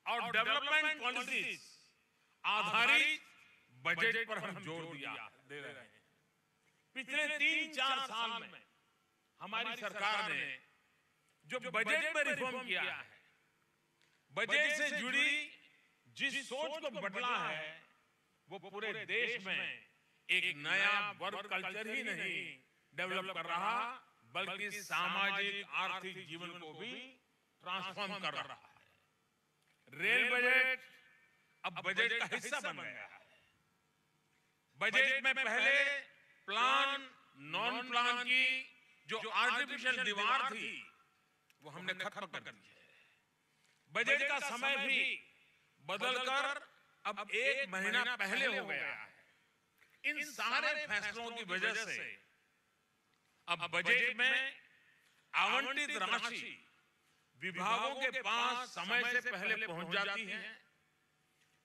और डेवलपमेंट पॉलिसीज आधारित बजट पर हम जोर दे रहे हैं। पिछले 3-4 साल में हमारी सरकार ने जो बजट में रिफॉर्म किया है, बजट से जुड़ी जिस सोच को बदला है वो पूरे देश में एक नया वर्क कल्चर ही नहीं डेवलप कर रहा, बल्कि सामाजिक आर्थिक जीवन को भी ट्रांसफॉर्म कर रहा है। रेल बजट अब बजट का हिस्सा बन गया है। बजट में पहले प्लान नॉन प्लान की जो आर्टिफिशियल दीवार थी वो हमने खत्म कर दी है। बजट का समय भी बदलकर अब 1 महीना पहले हो गया है। इन सारे फैसलों की वजह से अब बजट में आवंटित राशि विभागों के पास समय से पहले पहुंच जाती है।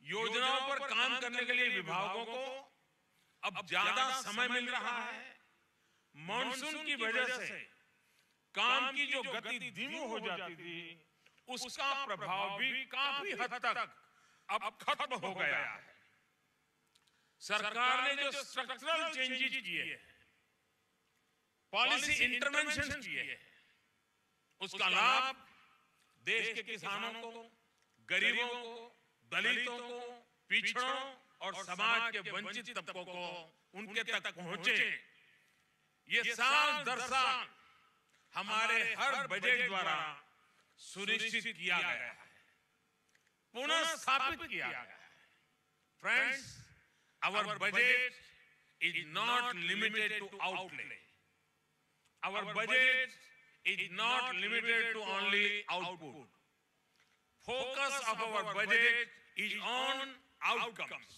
योजनाओं पर काम करने के लिए विभागों को अब ज्यादा समय मिल रहा है। मॉनसून की वजह से काम की जो गति धीमी हो जाती थी, उसका प्रभाव भी काफी हद तक अब खत्म हो गया है। सरकार ने जो स्ट्रक्चरल चेंजेस किए हैं, पॉलिसी इंटरवेंशन किए हैं, उसका लाभ देश के किसानों को, गरीबों को, दलितों को, पिछड़ों और समाज के वंचित तबकों को उनके तक पहुंचे। ये साल दर साल हमारे हर बजट द्वारा सुनिश्चित किया गया है, पुनः स्थापित किया गया है। Friends, our budget is not limited to outlay. Our budget is not limited to only output. Focus of our budget is on outcomes.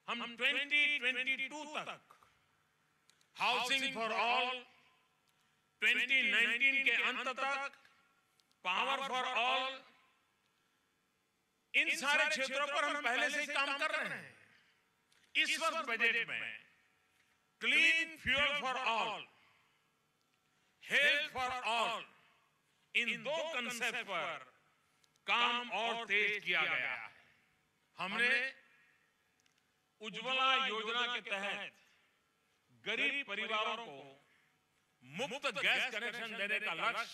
हम 2022 तक हाउसिंग फॉर ऑल, 2019 के अंत तक पावर फॉर ऑल, इन सारे क्षेत्रों पर हम पहले से ही काम कर रहे हैं। इस वर्ष बजट में clean fuel for all, health for all, in 2 concept पर काम और तेज किया गया है। हमने उज्ज्वला योजना के तहत गरीब परिवारों को मुफ्त गैस कनेक्शन देने का लक्ष्य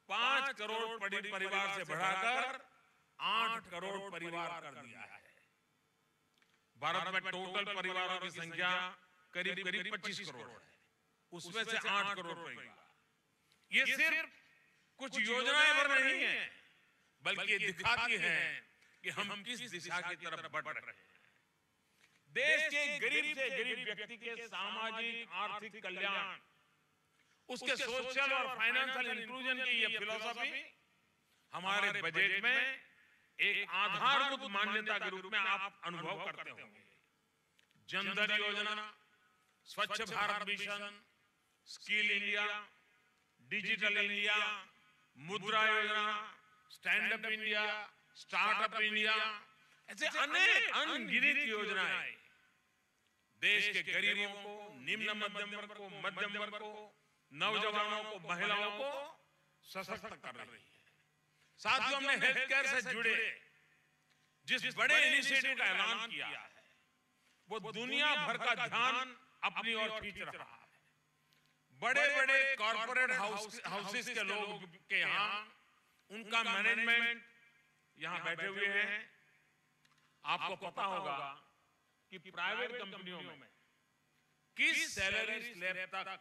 5 करोड़ परिवार से बढ़ाकर 8 करोड़ परिवार कर दिया है। भारत में टोटल परिवारों की संख्या करीब 25 करोड़ है, उसमें से 8 करोड़ परिवार। ये सिर्फ कुछ योजनाएं भर नहीं है, बल्कि दिखाती हैं कि हम किस दिशा की तरफ बढ़ रहे हैं। देश के गरीब से गरीब व्यक्ति के सामाजिक आर्थिक कल्याण, उसके सोशल और फाइनेंशियल इंक्लूजन की ये फिलॉसफी हमारे बजट में एक आधारभूत मान्यता के रूप में आप अनुभव करते होंगे। जन धन योजना, स्वच्छ Bharat mission, skill India, digital India, मुद्रा योजना, stand up India, startup India, ऐसे अनेक अनगिनत योजनाएं देश के गरीबों को, निम्न मध्यम वर्ग को, मध्यम वर्ग को, नौजवानों को, महिलाओं को सशक्त कर रही है। साथियों, हमने हेल्थ केयर से जुड़े जिस बड़े इनिशिएटिव का ऐलान किया है, वो दुनिया भर का ध्यान अपनी ओर खींच रहा है। बड़े बड़े कॉर्पोरेट हाउसेस के लोग के यहाँ उनका मैनेजमेंट यहाँ बैठे हुए हैं। आपको पता होगा कि प्राइवेट कंपनियों में किस सैलरी स्लैब तक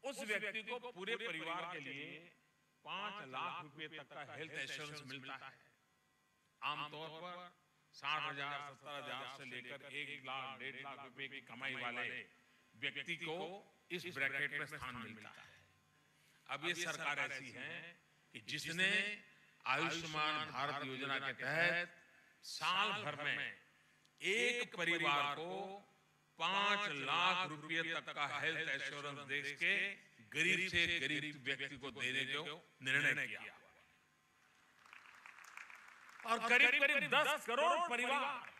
उस व्यक्ति को पूरे परिवार के लिए 5 लाख रुपए तक का हेल्थ इंश्योरेंस मिलता है। आमतौर पर 60,000, 70,000 से लेकर 1 लाख, 1.5 लाख रुपए की कमाई वाले व्यक्ति को इस ब्रैकेट में स्थान मिलता है। अब ये सरकार ऐसी है कि जिसने आयुष्मान भारत योजना के तहत साल भर में एक परिवार को 5 लाख रुपए तक का हेल्थ इंश्योरेंस देश के गरीब से गरीब व्यक्ति को देने का निर्णय किया और करीब करीब 10 करोड़ परिवार,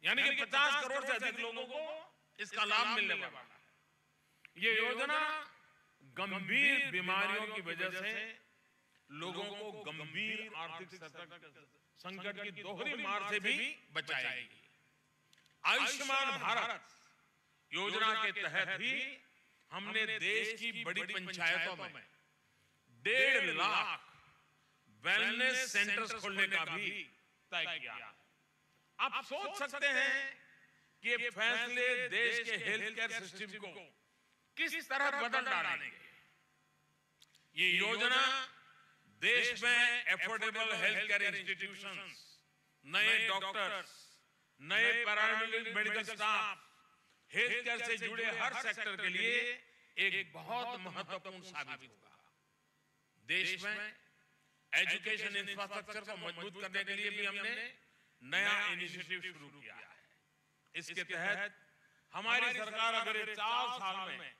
यानी कि 50 करोड़ से अधिक लोगों को इसका लाभ मिलने वाला है। ये योजना गंभीर बीमारियों की वजह से लोगों को गंभीर आर्थिक संकट की दोहरी मार से भी बचाएगी। आयुष्मान भारत योजना के तहत ही हमने देश की बड़ी पंचायतों में 1.5 लाख वेलनेस सेंटर्स खोलने का भी तय किया। आप सोच सकते हैं कि ये फैसले देश के हेल्थ केयर सिस्टम को किस तरह बदल डालेंगे। ये योजना देश में एफोर्डेबल हेल्थ केयर इंस्टीट्यूशंस, नए डॉक्टर्स, नए पैरामेडिकल स्टाफ, हेल्थ केयर से जुड़े हर सेक्टर के लिए एक बहुत महत्वपूर्ण साबित होगा। देश में एजुकेशन इंफ्रास्ट्रक्चर को मजबूत करने के लिए भी हमने नया इनिशिएटिव शुरू किया है। इसके तहत हमारी सरकार अगले 4 साल में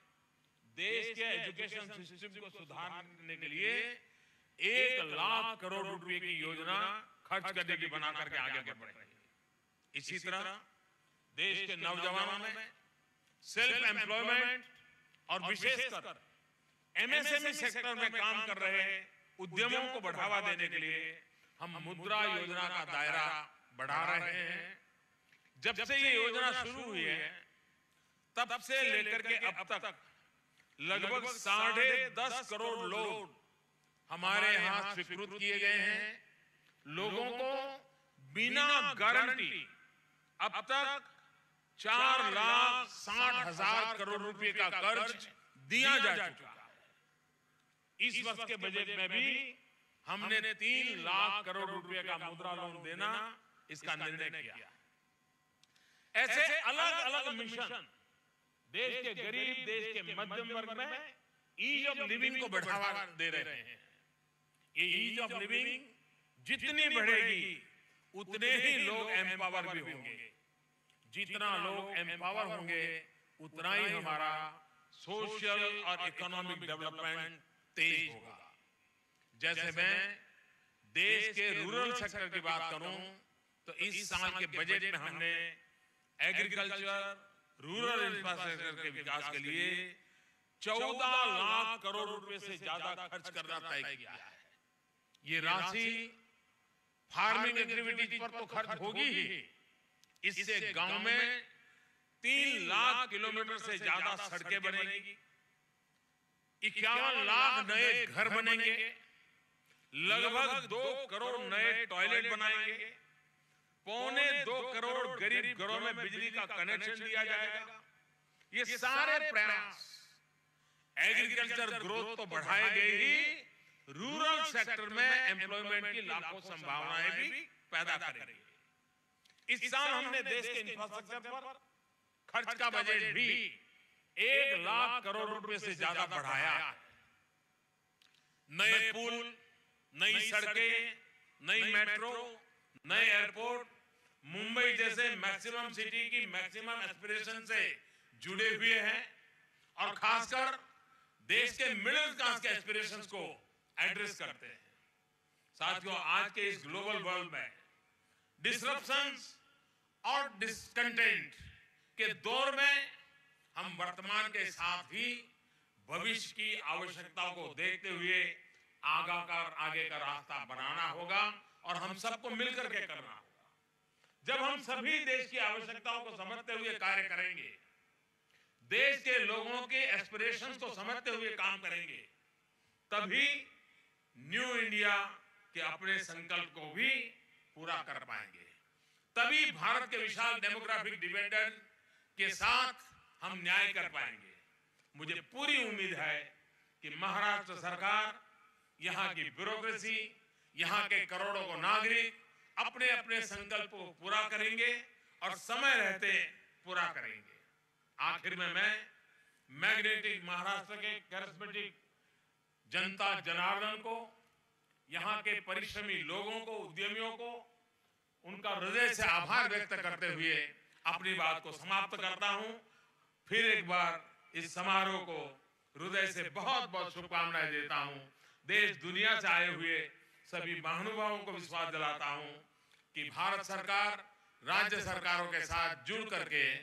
देश के एजुकेशन सिस्टम को सुधारने के लिए 1 लाख करोड़ रुपए की योजना खर्च करने की बना करके आगे बढ़ रही है। इसी तरह देश के नौजवानों में सेल्फ एम्प्लॉयमेंट और विशेषकर एमएसएमई सेक्टर में काम कर रहे उद्यमों को बढ़ावा देने के लिए हम मुद्रा योजना का दायरा बढ़ा रहे हैं। जब से ये योजना शुरू हुई है तब से लेकर के अब तक लगभग 10.5 करोड़ लोग हमारे यहाँ स्वीकृत किए गए हैं। लोगों को बिना गारंटी अब तक 4,60,000 करोड़ रुपए का कर्ज दिया जा चुका है। इस वर्ष के बजट में भी हमने 3 लाख करोड़ रुपए का मुद्रा लोन देना इसका निर्णय किया। ऐसे अलग अलग मिशन देश के गरीब, देश के मध्यम वर्ग में ईज ऑफ लिविंग को बढ़ावा दे रहे हैं। ये ईज ऑफ लिविंग जितनी बढ़ेगी उतने ही लोग एम्पावर भी होंगे। जितना लोग एम्पावर होंगे उतना ही हमारा सोशल और इकोनॉमिक डेवलपमेंट तेज होगा। जैसे मैं देश के रूरल सेक्टर की बात करूं तो इस साल के बजट में हमने एग्रीकल्चर, रूरल इंफ्रास्ट्रक्चर के विकास के लिए 14 लाख करोड़ रुपए से ज्यादा खर्च करना तय किया है। ये राशि फार्मिंग एक्टिविटीज पर तो खर्च होगी ही, इससे गांव में 3 लाख किलोमीटर से ज्यादा सड़कें बनेगी, 51 लाख नए घर बनेंगे, लगभग 2 करोड़ नए टॉयलेट बनाएंगे, 1.25 करोड़ गरीब घरों में बिजली का कनेक्शन दिया जाएगा। ये सारे प्रयास एग्रीकल्चर ग्रोथ तो बढ़ाएंगे ही, रूरल सेक्टर में एम्प्लॉयमेंट की लाखों संभावनाएं भी पैदा करेंगे। इस साल हमने देश के इंफ्रास्ट्रक्चर पर खर्च का बजट भी 1 लाख करोड़ रुपए से ज्यादा बढ़ाया है। नए पुल, नई सड़कें, नई मेट्रो, नए एयरपोर्ट, मुंबई जैसे मैक्सिमम सिटी की मैक्सिमम एस्पिरेशन से जुड़े हुए हैं और खासकर देश के मिडिल क्लास के एस्पिरेशंस को एड्रेस करते हैं। साथियों, आज के इस ग्लोबल वर्ल्ड में डिसरप्शंस और डिसकंटेंट के दौर में हम वर्तमान के साथ ही भविष्य की आवश्यकताओं को देखते हुए आगे का रास्ता बनाना होगा और हम सबको मिलकर के करना होगा। जब हम सभी देश की आवश्यकताओं को समझते हुए कार्य करेंगे, देश के लोगों के एस्पिरेशंस को समझते हुए काम करेंगे, तभी न्यू इंडिया के अपने संकल्प को भी पूरा कर पाएंगे। तभी भारत के विशाल डेमोग्राफिक डिविडेंड के साथ हम न्याय कर पाएंगे। मुझे पूरी उम्मीद है कि महाराष्ट्र सरकार, यहाँ की ब्यूरोक्रेसी, यहाँ के करोड़ों को नागरिक अपने अपने संकल्प को पूरा करेंगे और समय रहते पूरा करेंगे। आखिर में मैं मैग्नेटिक महाराष्ट्र के कैरिस्मेटिक जनता जनार्दन को, यहाँ के परिश्रमी लोगों को, उद्यमियों को उनका हृदय से आभार व्यक्त करते हुए अपनी बात को समाप्त करता हूं। फिर एक बार इस समारोह को हृदय से बहुत बहुत शुभकामनाएं देता हूं। देश दुनिया से आए हुए सभी महानुभावों को विश्वास दिलाता हूं कि भारत सरकार राज्य सरकारों के साथ जुड़ करके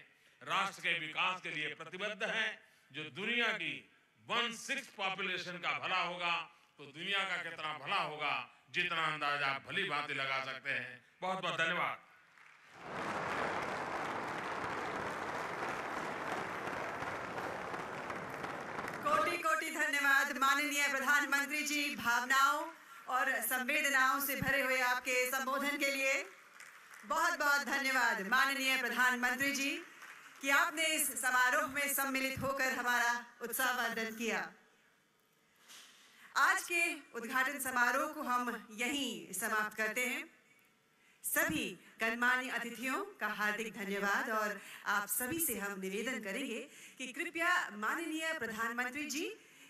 राष्ट्र के विकास के लिए प्रतिबद्ध है। जो दुनिया की 1/6 पॉपुलेशन का भला होगा तो दुनिया का कितना भला होगा, जितना अंदाजा आप भली भांति लगा सकते हैं। बहुत बहुत धन्यवाद। कोटि कोटि धन्यवाद माननीय प्रधानमंत्री जी, भावनाओं और संवेदनाओं से भरे हुए आपके संबोधन के लिए। बहुत बहुत धन्यवाद माननीय प्रधानमंत्री जी कि आपने इस समारोह में सम्मिलित होकर हमारा उत्साहवर्धन किया। आज के उद्घाटन समारोह को हम यहीं समाप्त करते हैं। सभी गणमान्य अतिथियों का हार्दिक धन्यवाद और आप सभी से हम निवेदन करेंगे कि कृपया माननीय प्रधानमंत्री जी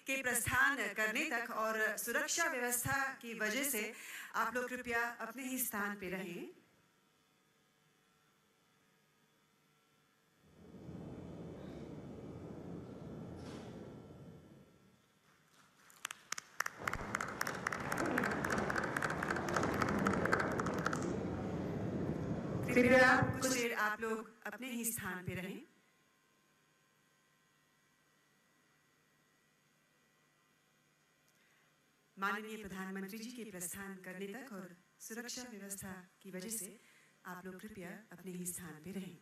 के प्रस्थान करने तक और सुरक्षा व्यवस्था की वजह से आप लोग कृपया अपने ही स्थान पे रहें। कृपया कुछ देर आप लोग अपने ही स्थान पे रहें। माननीय प्रधानमंत्री जी के प्रस्थान करने तक और सुरक्षा व्यवस्था की वजह से आप लोग कृपया अपने ही स्थान पे रहें।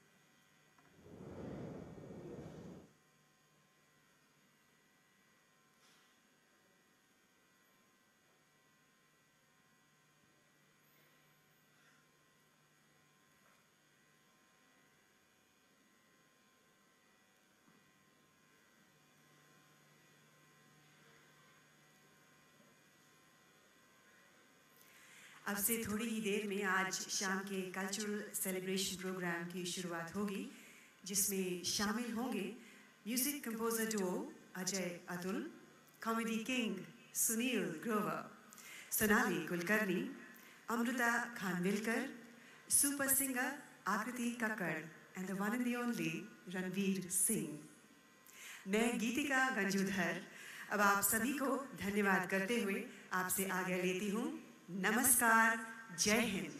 अब से थोड़ी ही देर में आज शाम के कल्चरल सेलिब्रेशन प्रोग्राम की शुरुआत होगी, जिसमें शामिल होंगे music composer duo Ajay Atul, comedy king Sunil Grover, Sonali Kulkarni, Amruta Khanvilkar, super singer Aakriti Kakkar and the one and the only Ranveer Singh. मैं गीतिका गंजूधर अब आप सभी को धन्यवाद करते हुए आपसे आज्ञा लेती हूँ। नमस्कार, जय हिंद।